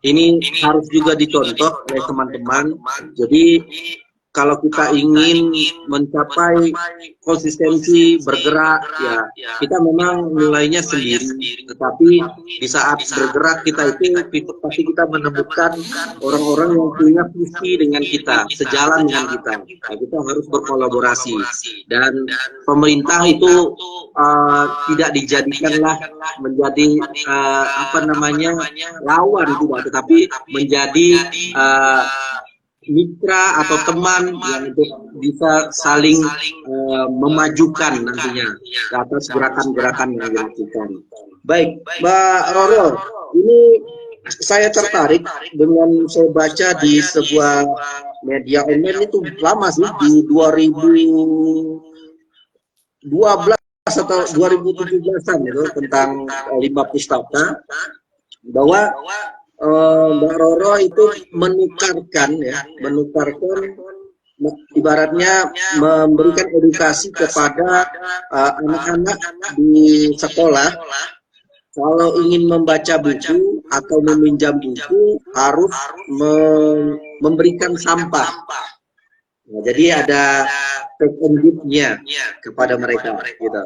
ini harus juga dicontoh oleh teman-teman. Jadi kalau kita ingin mencapai konsistensi bergerak, ya kita memang mulainya sendiri. Tetapi di saat bergerak kita pasti kita menemukan orang-orang yang punya visi dengan kita, sejalan dengan kita. Nah, kita harus berkolaborasi. Dan pemerintah itu tidak dijadikanlah menjadi lawan juga, tetapi menjadi mitra atau teman yang untuk bisa saling memajukan nantinya ke atas gerakan-gerakan yang dilakukan. Baik, Mbak Roro, ini saya tertarik dengan saya baca di sebuah media online itu lama sih, di 2012 atau 2017-an itu, tentang limbah pustaka, bahwa Mbak Roro itu menukarkan ibaratnya memberikan edukasi kepada anak-anak di sekolah, kalau ingin membaca buku atau meminjam buku harus memberikan sampah. Nah, jadi ada take-and-give-nya kepada mereka, gitu.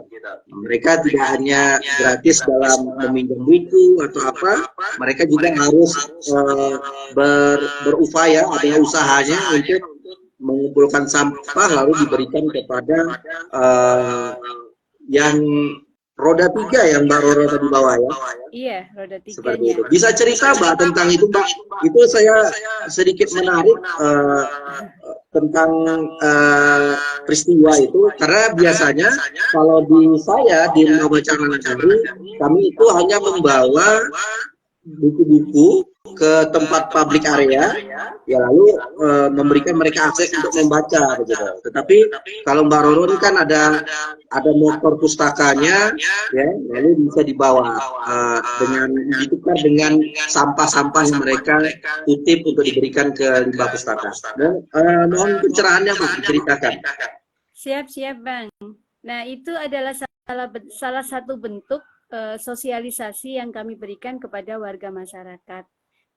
Mereka tidak hanya gratis dalam meminjam buku atau apa, mereka juga harus berupaya, ada usahanya untuk mengumpulkan sampah lalu diberikan kepada yang roda 3 yang Mbak Roro tadi bawa ya. Iya, roda 3-nya. Seperti itu. Bisa cerita Mbak tentang itu, Mbak? Itu saya sedikit menarik. tentang peristiwa itu, karena biasanya kalau di saya di Rumah Baca Nagari, kami itu hanya membawa buku-buku ke tempat public area, ya lalu memberikan mereka akses untuk membaca begitu. Tetapi kalau Mbak Roro ini kan ada motor pustakanya, ya, lalu bisa dibawa dengan ditukar dengan sampah-sampah yang mereka kutip untuk diberikan ke limbah pustaka. Mohon pencerahannya Pak, diceritakan. Siap, Bang. Nah, itu adalah salah satu bentuk sosialisasi yang kami berikan kepada warga masyarakat.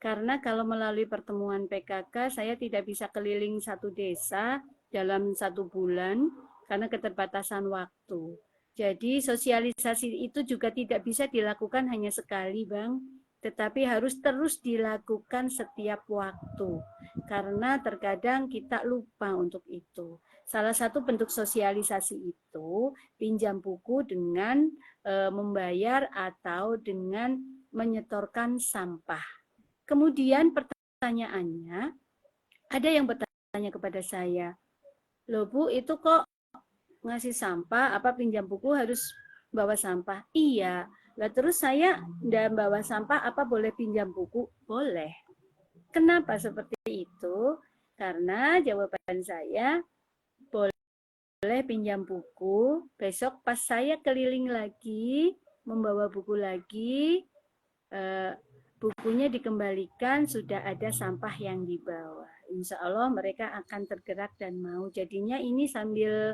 Karena kalau melalui pertemuan PKK, saya tidak bisa keliling satu desa dalam 1 bulan karena keterbatasan waktu. Jadi sosialisasi itu juga tidak bisa dilakukan hanya sekali, Bang, tetapi harus terus dilakukan setiap waktu. Karena terkadang kita lupa untuk itu. Salah satu bentuk sosialisasi itu pinjam buku dengan membayar atau dengan menyetorkan sampah. Kemudian pertanyaannya, ada yang bertanya kepada saya, loh Bu, itu kok ngasih sampah, apa pinjam buku harus bawa sampah? Iya, lah terus saya nggak bawa sampah, apa boleh pinjam buku? Boleh. Kenapa seperti itu? Karena jawaban saya, boleh pinjam buku, besok pas saya keliling lagi, membawa buku lagi, bukunya dikembalikan, sudah ada sampah yang dibawa. Insya Allah mereka akan tergerak dan mau. Jadinya ini sambil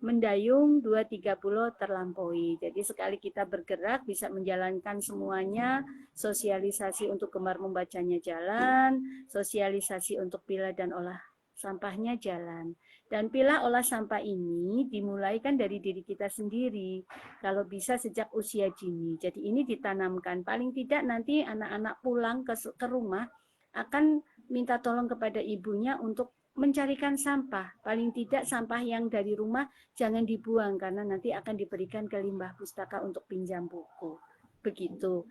mendayung 2-3 pulau terlampaui. Jadi sekali kita bergerak bisa menjalankan semuanya, sosialisasi untuk gemar membacanya jalan, sosialisasi untuk pilah dan olah sampahnya jalan. Dan pilah olah sampah ini dimulai kan dari diri kita sendiri, kalau bisa sejak usia dini. Jadi ini ditanamkan, paling tidak nanti anak-anak pulang ke rumah akan minta tolong kepada ibunya untuk mencarikan sampah. Paling tidak sampah yang dari rumah jangan dibuang, karena nanti akan diberikan ke limbah pustaka untuk pinjam buku. Begitu.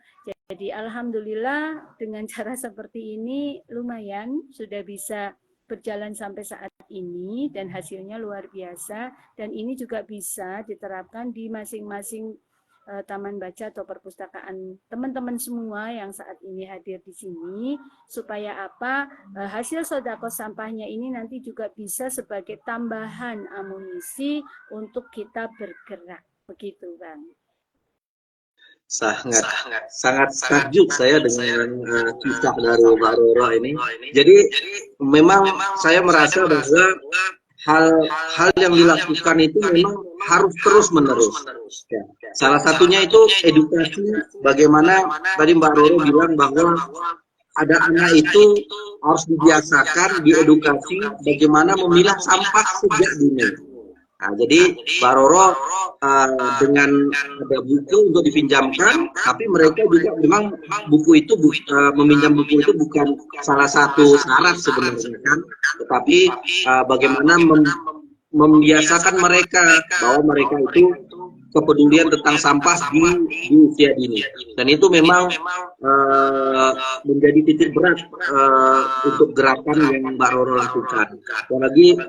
Jadi alhamdulillah dengan cara seperti ini lumayan sudah bisa berjalan sampai saat ini dan hasilnya luar biasa, dan ini juga bisa diterapkan di masing-masing taman baca atau perpustakaan teman-teman semua yang saat ini hadir di sini, supaya apa, hasil sodako sampahnya ini nanti juga bisa sebagai tambahan amunisi untuk kita bergerak. Begitu, Bang. Sangat takjub saya dengan kisah dari Mbak Roro ini. Jadi memang saya merasa bahwa hal yang dilakukan itu memang harus terus menerus. Ya. Salah satunya itu edukasi, bagaimana tadi Mbak Roro bilang bahwa ada anak itu harus dibiasakan, diedukasi bagaimana memilah sampah sejak dini. Nah, jadi Mbak Roro dengan ada buku untuk dipinjamkan, tapi mereka juga memang buku itu meminjam buku itu bukan salah satu syarat sebenarnya kan, tetapi bagaimana membiasakan mereka bahwa mereka itu kepedulian tentang sampah di usia dini, dan itu memang menjadi titik berat untuk gerakan yang Mbak Roro lakukan. Dan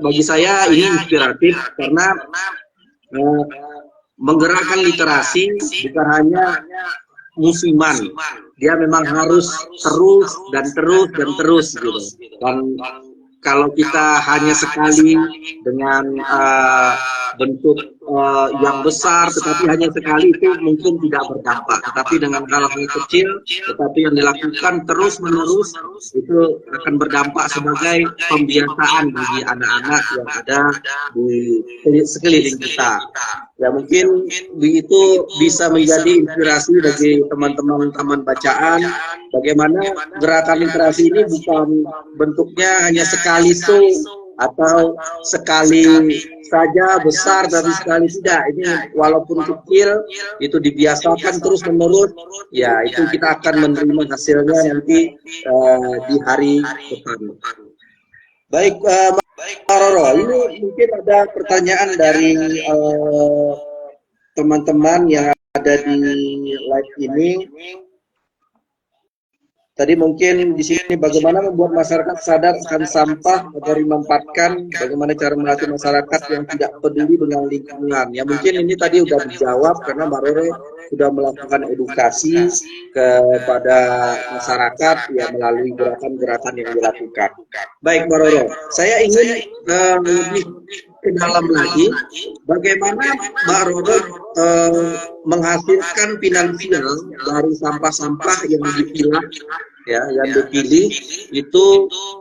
bagi saya ini inspiratif karena menggerakkan literasi bukan hanya musiman, dia memang harus terus gitu. Dan kalau kita hanya sekali dengan bentuk yang besar, tetapi hanya sekali, itu mungkin tidak berdampak. Tetapi dengan hal-hal kecil, tetapi yang dilakukan terus-menerus, itu akan berdampak sebagai pembiasaan bagi anak-anak yang ada di sekeliling kita. Ya mungkin begitu bisa menjadi inspirasi bagi teman-teman taman bacaan, bagaimana gerakan literasi ini bukan bentuknya hanya sekali atau sekali saja besar tapi sekali tidak. Ini walaupun kecil itu dibiasakan terus menerus, ya itu kita akan menerima hasilnya nanti di hari depan. Baik, Pak Roro, ini mungkin ada pertanyaan dari teman-teman yang ada di live ini. Tadi mungkin di sini bagaimana membuat masyarakat sadar akan sampah agar dimanfaatkan, bagaimana cara melatih masyarakat yang tidak peduli dengan lingkungan. Ya mungkin ini tadi sudah dijawab karena Mbak Roro sudah melakukan edukasi kepada masyarakat ya melalui gerakan-gerakan yang dilakukan. Baik Mbak Roro, saya ingin lebih ke dalam lagi, bagaimana Mbak Roro menghasilkan finansial dari sampah-sampah yang dipilah ya yang dipilih itu,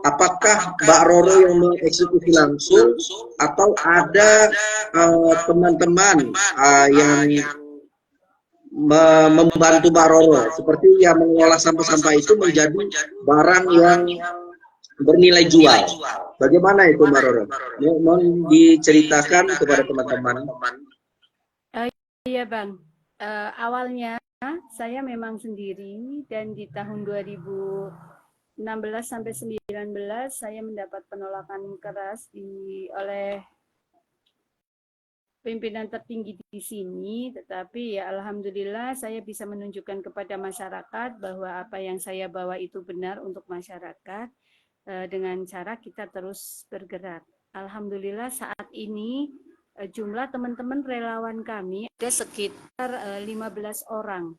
apakah Mbak Roro yang mengeksekusi langsung atau ada teman-teman yang membantu Mbak Roro seperti yang mengolah sampah-sampah itu menjadi barang yang bernilai jual. Bagaimana itu Mbak Roro? Mohon diceritakan kepada teman-teman. Iya Bang, awalnya saya memang sendiri dan di tahun 2016 sampai 19 saya mendapat penolakan keras oleh pimpinan tertinggi di sini, tetapi ya alhamdulillah saya bisa menunjukkan kepada masyarakat bahwa apa yang saya bawa itu benar untuk masyarakat dengan cara kita terus bergerak. Alhamdulillah saat ini jumlah teman-teman relawan kami ada sekitar 15 orang.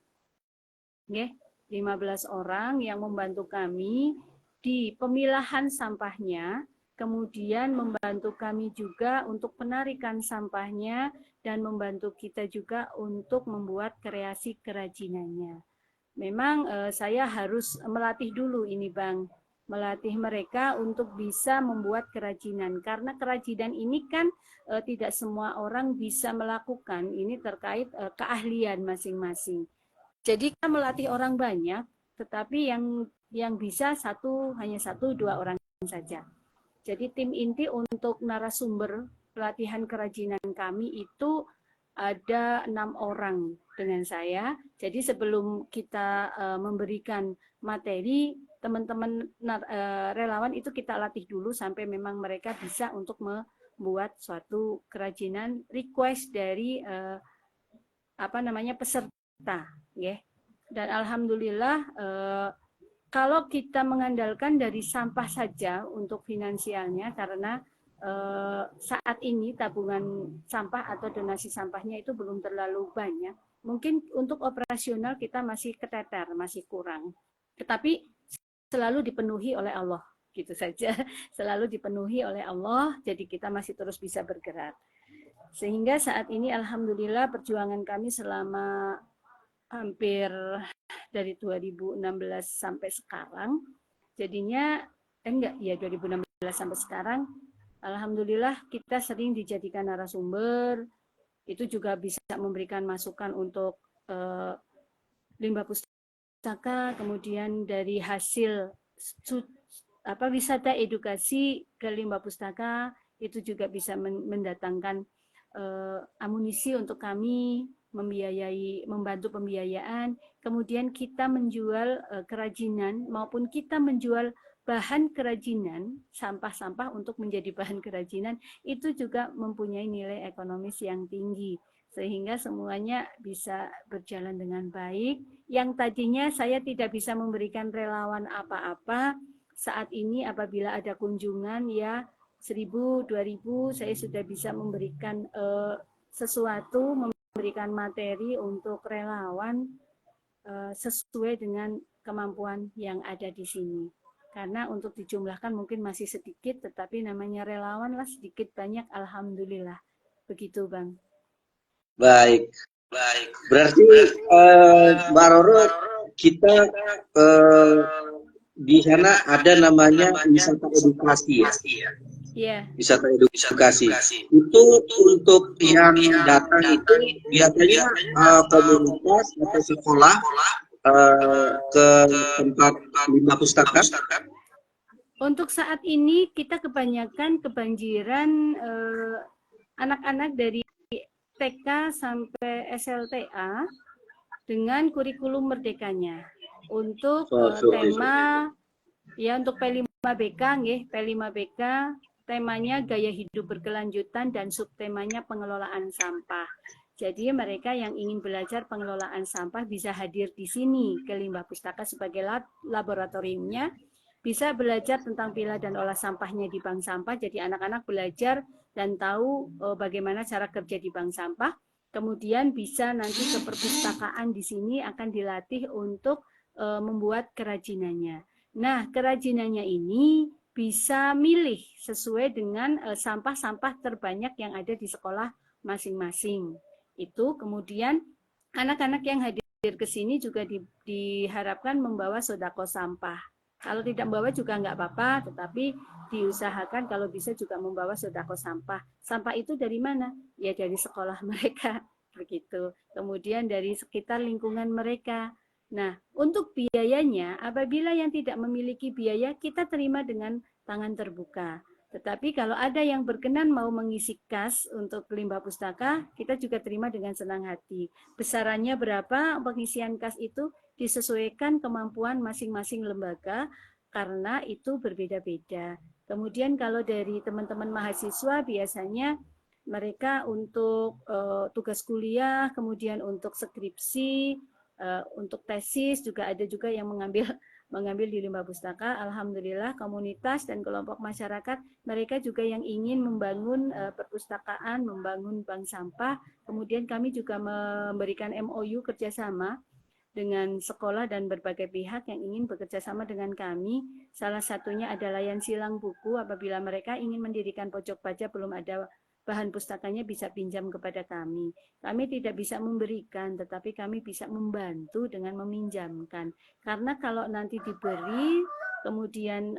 Okay? 15 orang yang membantu kami di pemilahan sampahnya, kemudian membantu kami juga untuk penarikan sampahnya dan membantu kita juga untuk membuat kreasi kerajinannya. Memang saya harus melatih dulu ini Bang, melatih mereka untuk bisa membuat kerajinan, karena kerajinan ini kan tidak semua orang bisa melakukan, ini terkait keahlian masing-masing. Jadi kita melatih orang banyak, tetapi yang bisa hanya satu dua orang saja. Jadi tim inti untuk narasumber pelatihan kerajinan kami itu ada 6 orang dengan saya. Jadi sebelum kita memberikan materi, teman-teman relawan itu kita latih dulu sampai memang mereka bisa untuk membuat suatu kerajinan request dari peserta, ya. Dan alhamdulillah kalau kita mengandalkan dari sampah saja untuk finansialnya, karena saat ini tabungan sampah atau donasi sampahnya itu belum terlalu banyak. Mungkin untuk operasional kita masih keteter, masih kurang. Tetapi selalu dipenuhi oleh Allah, gitu saja. Selalu dipenuhi oleh Allah, jadi kita masih terus bisa bergerak. Sehingga saat ini alhamdulillah perjuangan kami selama hampir dari 2016 sampai sekarang, jadinya 2016 sampai sekarang, alhamdulillah kita sering dijadikan narasumber, itu juga bisa memberikan masukan untuk limbah pustaka, kemudian dari hasil wisata edukasi ke limbah pustaka, itu juga bisa mendatangkan amunisi untuk kami, membantu pembiayaan, kemudian kita menjual kerajinan maupun kita menjual bahan kerajinan, sampah-sampah untuk menjadi bahan kerajinan, itu juga mempunyai nilai ekonomis yang tinggi, sehingga semuanya bisa berjalan dengan baik. Yang tadinya saya tidak bisa memberikan relawan apa-apa, saat ini apabila ada kunjungan ya 1.000, 2.000, saya sudah bisa memberikan sesuatu, memberikan materi untuk relawan sesuai dengan kemampuan yang ada di sini. Karena untuk dijumlahkan mungkin masih sedikit, tetapi namanya relawan lah, sedikit banyak, alhamdulillah. Begitu Bang. Baik. Berarti Mbak Roro, kita di sana ada namanya wisata edukasi ya? Iya. Wisata edukasi. Itu untuk yang datang itu biasanya komunitas atau sekolah ke tempat limbah pustaka? Untuk saat ini kita kebanyakan kebanjiran anak-anak dari TK sampai SLTA dengan kurikulum merdekanya. Untuk tema ya untuk P5BK nggih, P5BK temanya gaya hidup berkelanjutan dan subtemanya pengelolaan sampah. Jadi mereka yang ingin belajar pengelolaan sampah bisa hadir di sini ke Limbah Pustaka sebagai laboratoriumnya, bisa belajar tentang pilah dan olah sampahnya di bank sampah. Jadi anak-anak belajar dan tahu bagaimana cara kerja di bank sampah. Kemudian bisa nanti ke perpustakaan di sini akan dilatih untuk membuat kerajinannya. Nah, kerajinannya ini bisa milih sesuai dengan sampah-sampah terbanyak yang ada di sekolah masing-masing. Itu kemudian anak-anak yang hadir ke sini juga diharapkan membawa sodako sampah. Kalau tidak membawa juga nggak apa-apa, tetapi diusahakan kalau bisa juga membawa sodako sampah. Sampah itu dari mana? Ya dari sekolah mereka, begitu. Kemudian dari sekitar lingkungan mereka. Nah, untuk biayanya, apabila yang tidak memiliki biaya, kita terima dengan tangan terbuka. Tetapi kalau ada yang berkenan mau mengisi kas untuk limbah pustaka, kita juga terima dengan senang hati. Besarannya berapa pengisian kas itu disesuaikan kemampuan masing-masing lembaga karena itu berbeda-beda. Kemudian kalau dari teman-teman mahasiswa biasanya mereka untuk tugas kuliah, kemudian untuk skripsi, untuk tesis juga ada juga yang mengambil di limbah pustaka. Alhamdulillah komunitas dan kelompok masyarakat mereka juga yang ingin membangun perpustakaan, membangun bank sampah. Kemudian kami juga memberikan MOU kerjasama dengan sekolah dan berbagai pihak yang ingin bekerja sama dengan kami. Salah satunya adalah yang silang buku. Apabila mereka ingin mendirikan pojok baca belum ada bahan pustakanya bisa pinjam kepada kami. Kami tidak bisa memberikan, tetapi kami bisa membantu dengan meminjamkan. Karena kalau nanti diberi, kemudian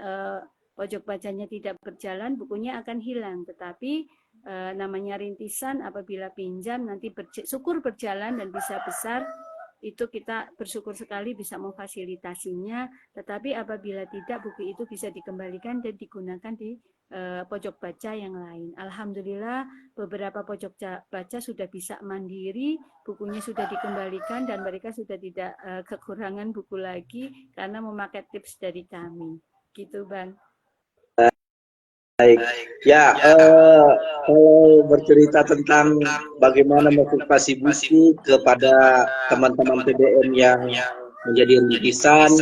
pojok bacanya tidak berjalan, bukunya akan hilang. Tetapi namanya rintisan, apabila pinjam nanti syukur berjalan dan bisa besar, itu kita bersyukur sekali bisa memfasilitasinya. Tetapi apabila tidak, buku itu bisa dikembalikan dan digunakan di pojok baca yang lain. Alhamdulillah beberapa pojok baca sudah bisa mandiri, bukunya sudah dikembalikan dan mereka sudah tidak kekurangan buku lagi karena memakai tips dari kami. Gitu Bang. Baik, ya kalau bercerita tentang bagaimana motivasi buku kepada teman-teman PBM yang menjadi rintisan,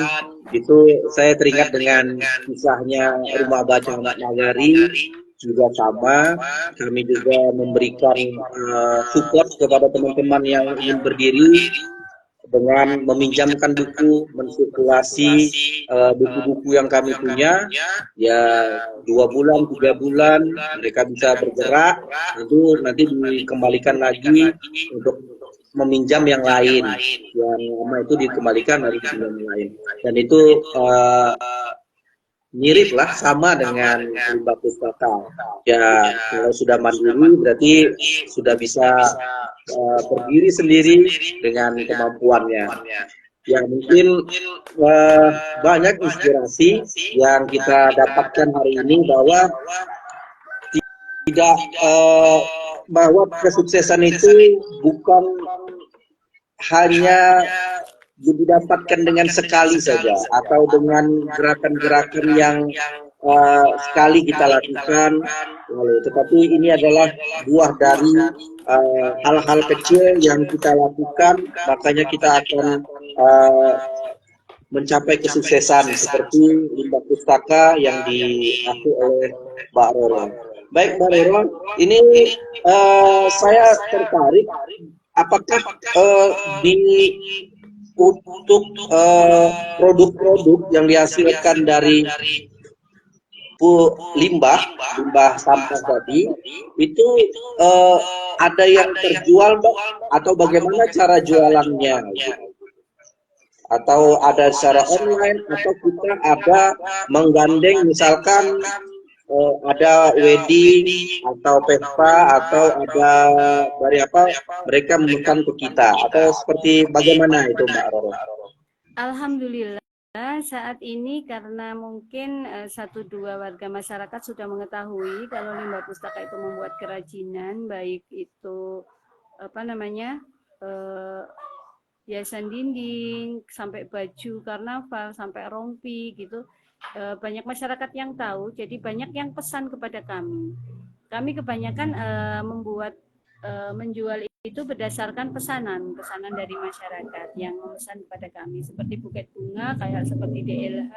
itu saya teringat dengan kisahnya Rumah Baca Anak Nagari, juga sama, kami juga memberikan support kepada teman-teman yang ingin berdiri dengan meminjamkan buku, mensirkulasi buku-buku yang kami punya, ya 2 bulan, 3 bulan mereka bisa bergerak, itu nanti dikembalikan lagi untuk meminjam yang lain, yang lama itu dikembalikan dari pinjam yang lain, dan itu mirip lah sama dengan limbah pustaka. Ya kalau sudah mandiri berarti sudah bisa berdiri sendiri dengan kemampuannya. Ya mungkin banyak inspirasi yang kita dapatkan hari ini bahwa tidak bahwa kesuksesan itu bukan hanya didapatkan dengan sekali saja atau dengan gerakan-gerakan yang sekali kita lakukan, tetapi ini adalah buah dari hal-hal kecil yang kita lakukan, makanya kita akan mencapai kesuksesan seperti limbah pustaka yang diakui oleh Mbak Roro. Baik Mbak Roro, ini saya tertarik, apakah untuk produk-produk yang dihasilkan dari limbah sampah tadi itu ada yang terjual atau bagaimana cara jualannya, atau ada secara online atau kita ada menggandeng misalkan ada wedding atau pesta atau ada dari apa mereka memesan ke kita, atau seperti bagaimana itu Mbak Roro? Alhamdulillah saat ini karena mungkin 1-2 warga masyarakat sudah mengetahui kalau limbah pustaka itu membuat kerajinan, baik itu apa namanya hiasan dinding sampai baju karnaval sampai rompi gitu. Banyak masyarakat yang tahu, jadi banyak yang pesan kepada kami. Kami kebanyakan membuat menjual itu berdasarkan pesanan dari masyarakat yang memesan kepada kami, seperti buket bunga, kayak seperti DLH.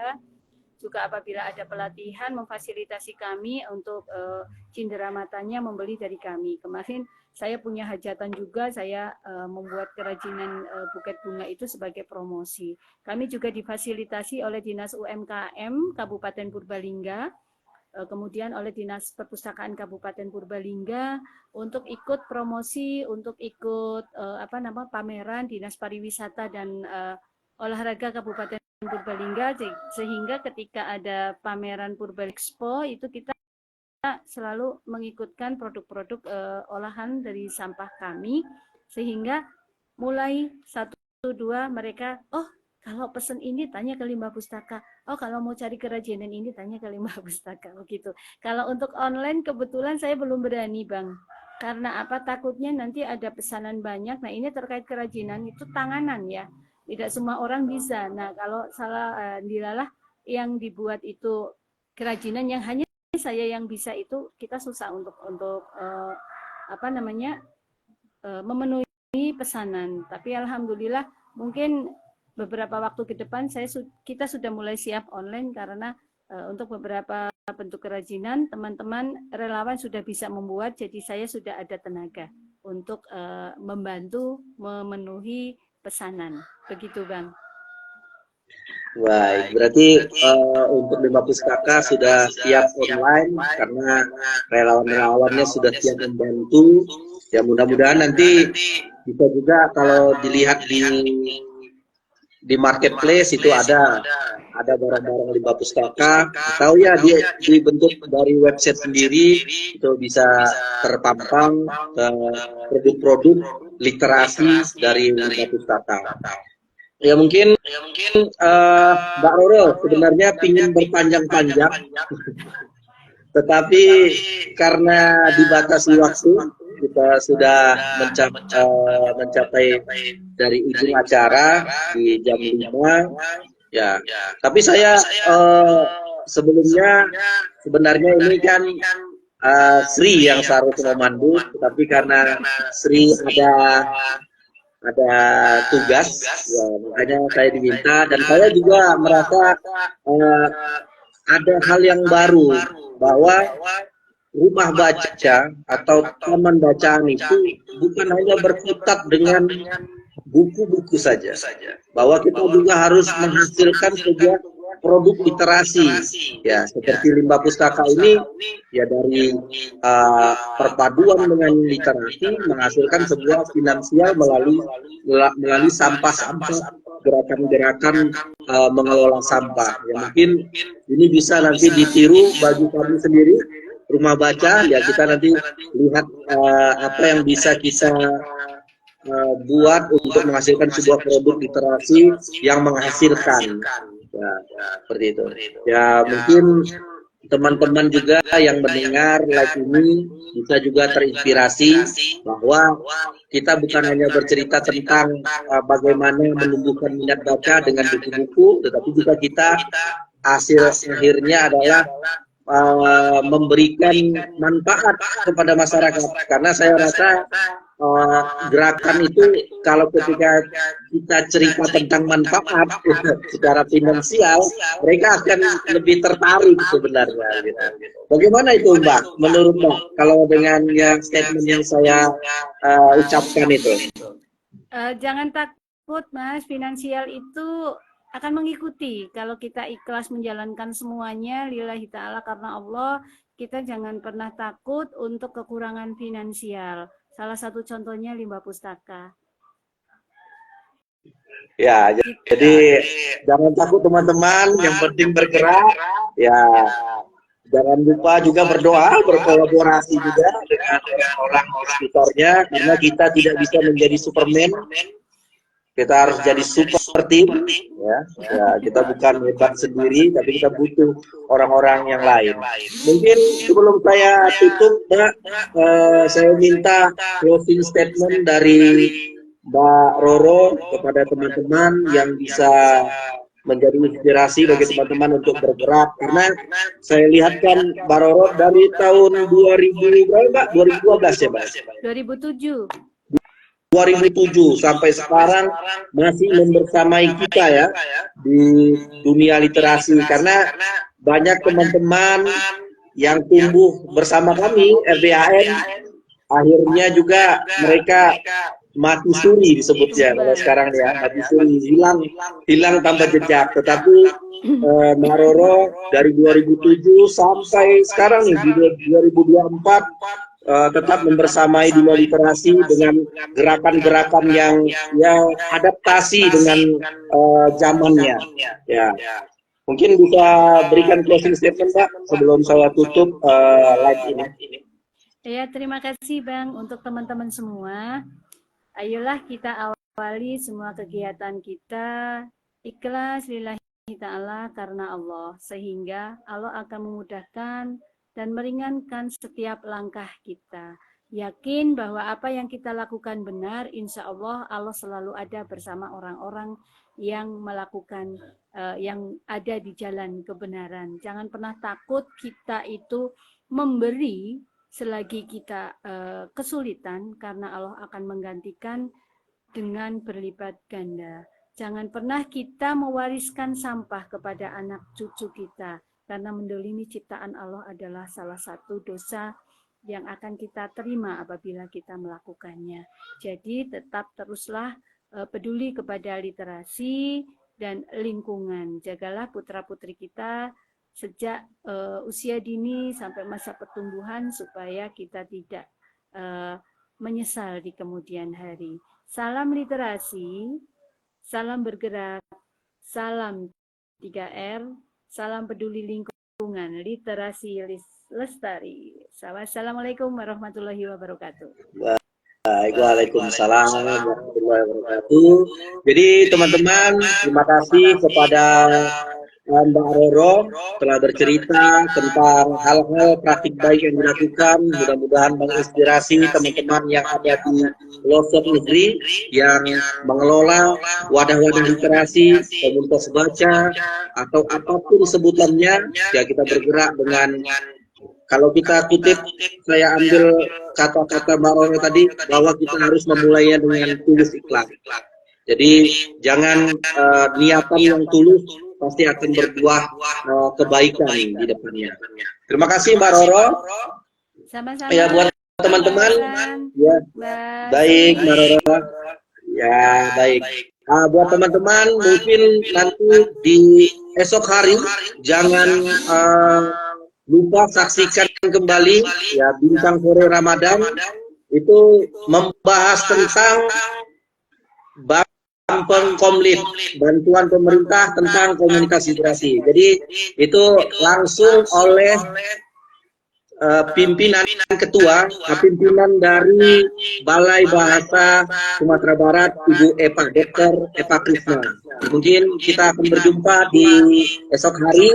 Juga apabila ada pelatihan memfasilitasi kami untuk cindera matanya membeli dari kami. Kemarin saya punya hajatan juga, saya membuat kerajinan buket bunga itu sebagai promosi. Kami juga difasilitasi oleh Dinas UMKM Kabupaten Purbalingga, kemudian oleh Dinas Perpustakaan Kabupaten Purbalingga untuk ikut promosi, untuk ikut pameran Dinas Pariwisata dan Olahraga Kabupaten Purbalingga, sehingga ketika ada pameran Purbalexpo itu kita selalu mengikutkan produk-produk olahan dari sampah kami, sehingga mulai 1-2 mereka, oh kalau pesen ini tanya ke Limbah Pustaka, oh kalau mau cari kerajinan ini tanya ke Limbah Pustaka, begitu. Kalau untuk online kebetulan saya belum berani, Bang. Karena apa? Takutnya nanti ada pesanan banyak. Nah, ini terkait kerajinan itu tanganan ya. Tidak semua orang bisa. Nah, kalau salah dilalah yang dibuat itu kerajinan yang hanya saya yang bisa, itu kita susah untuk memenuhi pesanan. Tapi alhamdulillah mungkin beberapa waktu ke depan kita sudah mulai siap online, karena untuk beberapa bentuk kerajinan teman-teman relawan sudah bisa membuat, jadi saya sudah ada tenaga untuk membantu memenuhi pesanan. Begitu, Bang. Baik, berarti untuk Limbah Pustaka sudah siap online karena relawan-relawannya sudah siap membantu. Ya mudah-mudahan nanti bisa juga kalau dilihat di marketplace itu ada barang-barang Limbah Pustaka, atau ya dia dibentuk dari website sendiri itu bisa terpampang produk-produk literasi dari Limbah Pustaka. Ya mungkin Mbak Roro sebenarnya ingin berpanjang-panjang, tetapi karena dibatasi waktu kita sudah mencapai dari ujung acara di jam 5 ya. Tapi saya sebelumnya sebenarnya ini kan Sri yang seharusnya memandu, tetapi karena Sri ada tugas, ya, makanya saya diminta, dan saya juga merasa ada hal yang baru bahwa rumah baca atau taman bacaan itu bukan hanya berkutat dengan buku-buku saja, bahwa kita juga harus menghasilkan sebuah produk literasi, ya seperti Limbah Pustaka ini ya dari perpaduan dengan literasi menghasilkan sebuah finansial melalui sampah-sampah, gerakan-gerakan mengelola sampah. Ya mungkin ini bisa nanti ditiru bagi kami sendiri rumah baca, ya kita nanti lihat apa yang bisa kita buat untuk menghasilkan sebuah produk literasi yang menghasilkan. Ya, seperti itu. Ya, mungkin teman-teman juga yang mendengar live ini bisa juga terinspirasi bahwa kita bukan hanya bercerita tentang bagaimana menumbuhkan minat baca dengan buku-buku, tetapi juga kita hasil akhirnya adalah memberikan manfaat kepada masyarakat, karena saya rasa gerakan itu kalau ketika kita cerita tentang manfaat secara finansial, mereka akan lebih tertarik sebenarnya. Gitu. Bagaimana itu Mbak? Menurut Mbak, kalau dengan yang statement yang saya ucapkan itu? Jangan takut, Mas. Finansial itu akan mengikuti kalau kita ikhlas menjalankan semuanya lillahi ta'ala karena Allah. Kita jangan pernah takut untuk kekurangan finansial. Salah satu contohnya Limbah Pustaka. Ya, jadi jangan takut teman-teman, yang penting bergerak. Ya, jangan lupa juga berdoa, berkolaborasi juga dengan orang sekitarnya, karena kita tidak bisa menjadi Superman. Kita harus jadi super team, ya. Kita bukan hebat sendiri, tapi kita butuh orang-orang yang lain. Mungkin sebelum saya tutup, Mbak, saya minta closing statement dari Mbak Roro kepada teman-teman yang bisa menjadi inspirasi bagi teman-teman untuk bergerak, karena saya lihat kan Mbak Roro dari tahun 2000 berapa Mbak? 2012 ya Mbak? 2007. 2007 sampai sekarang masih membersamai kita ya di dunia literasi, karena banyak teman-teman yang tumbuh bersama kami RDAN akhirnya juga mereka mati suri disebutnya kalau sekarang ya, mati suri, hilang tanpa jejak. Tetapi Mbak Roro dari 2007 sampai sekarang nih di 2024 tetap membersamai dunia literasi dengan gerakan-gerakan yang ya adaptasi dengan zamannya. Ya, mungkin bisa berikan closing statement Pak sebelum saya tutup live ini. Ya, terima kasih Bang untuk teman-teman semua. Ayolah kita awali semua kegiatan kita ikhlas lillahi ta'ala karena Allah, sehingga Allah akan memudahkan dan meringankan setiap langkah kita. Yakin bahwa apa yang kita lakukan benar, insya Allah Allah selalu ada bersama orang-orang yang melakukan yang ada di jalan kebenaran. Jangan pernah takut kita itu memberi selagi kita kesulitan, karena Allah akan menggantikan dengan berlipat ganda. Jangan pernah kita mewariskan sampah kepada anak cucu kita, karena mendolimi ciptaan Allah adalah salah satu dosa yang akan kita terima apabila kita melakukannya. Jadi tetap teruslah peduli kepada literasi dan lingkungan. Jagalah putra-putri kita sejak usia dini sampai masa pertumbuhan supaya kita tidak menyesal di kemudian hari. Salam literasi, salam bergerak, salam 3R, salam peduli lingkungan, literasi lestari. Wassalamualaikum warahmatullahi wabarakatuh. Waalaikumsalam warahmatullahi wabarakatuh. Jadi teman-teman, terima kasih kepada Mbak Roro telah bercerita tentang hal-hal praktik baik yang dilakukan. Mudah-mudahan menginspirasi teman-teman yang ada di pelosok negeri yang mengelola wadah-wadah literasi, komunitas baca, atau apapun sebutannya. Ya, kita bergerak dengan, kalau kita kutip, saya ambil kata-kata Mbak Roro tadi, bahwa kita harus memulainya dengan tulus ikhlas. Jadi jangan niatan yang tulus pasti akan berbuah kebaikan di depannya. Terima kasih Mbak Roro. Sama-sama. Ya, buat teman-teman, ya baik Mbak Roro. Ya baik. Buat teman-teman, mungkin nanti di esok hari jangan lupa saksikan kembali ya Bincang Sore Ramadan, itu membahas tentang Komlit, bantuan pemerintah tentang komunitas literasi. Jadi itu langsung oleh pimpinan pimpinan dari Balai Bahasa Sumatera Barat, Ibu Eva, Dr. Eva Krisna. Mungkin kita akan berjumpa di esok hari.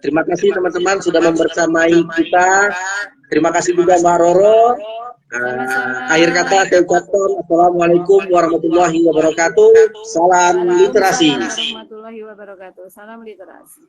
Terima kasih teman-teman sudah membersamai kita. Terima kasih juga Mbak Roro. Akhir kata saya ucapkan assalamualaikum warahmatullahi wabarakatuh. Salam literasi. Warahmatullahi wabarakatuh. Salam literasi.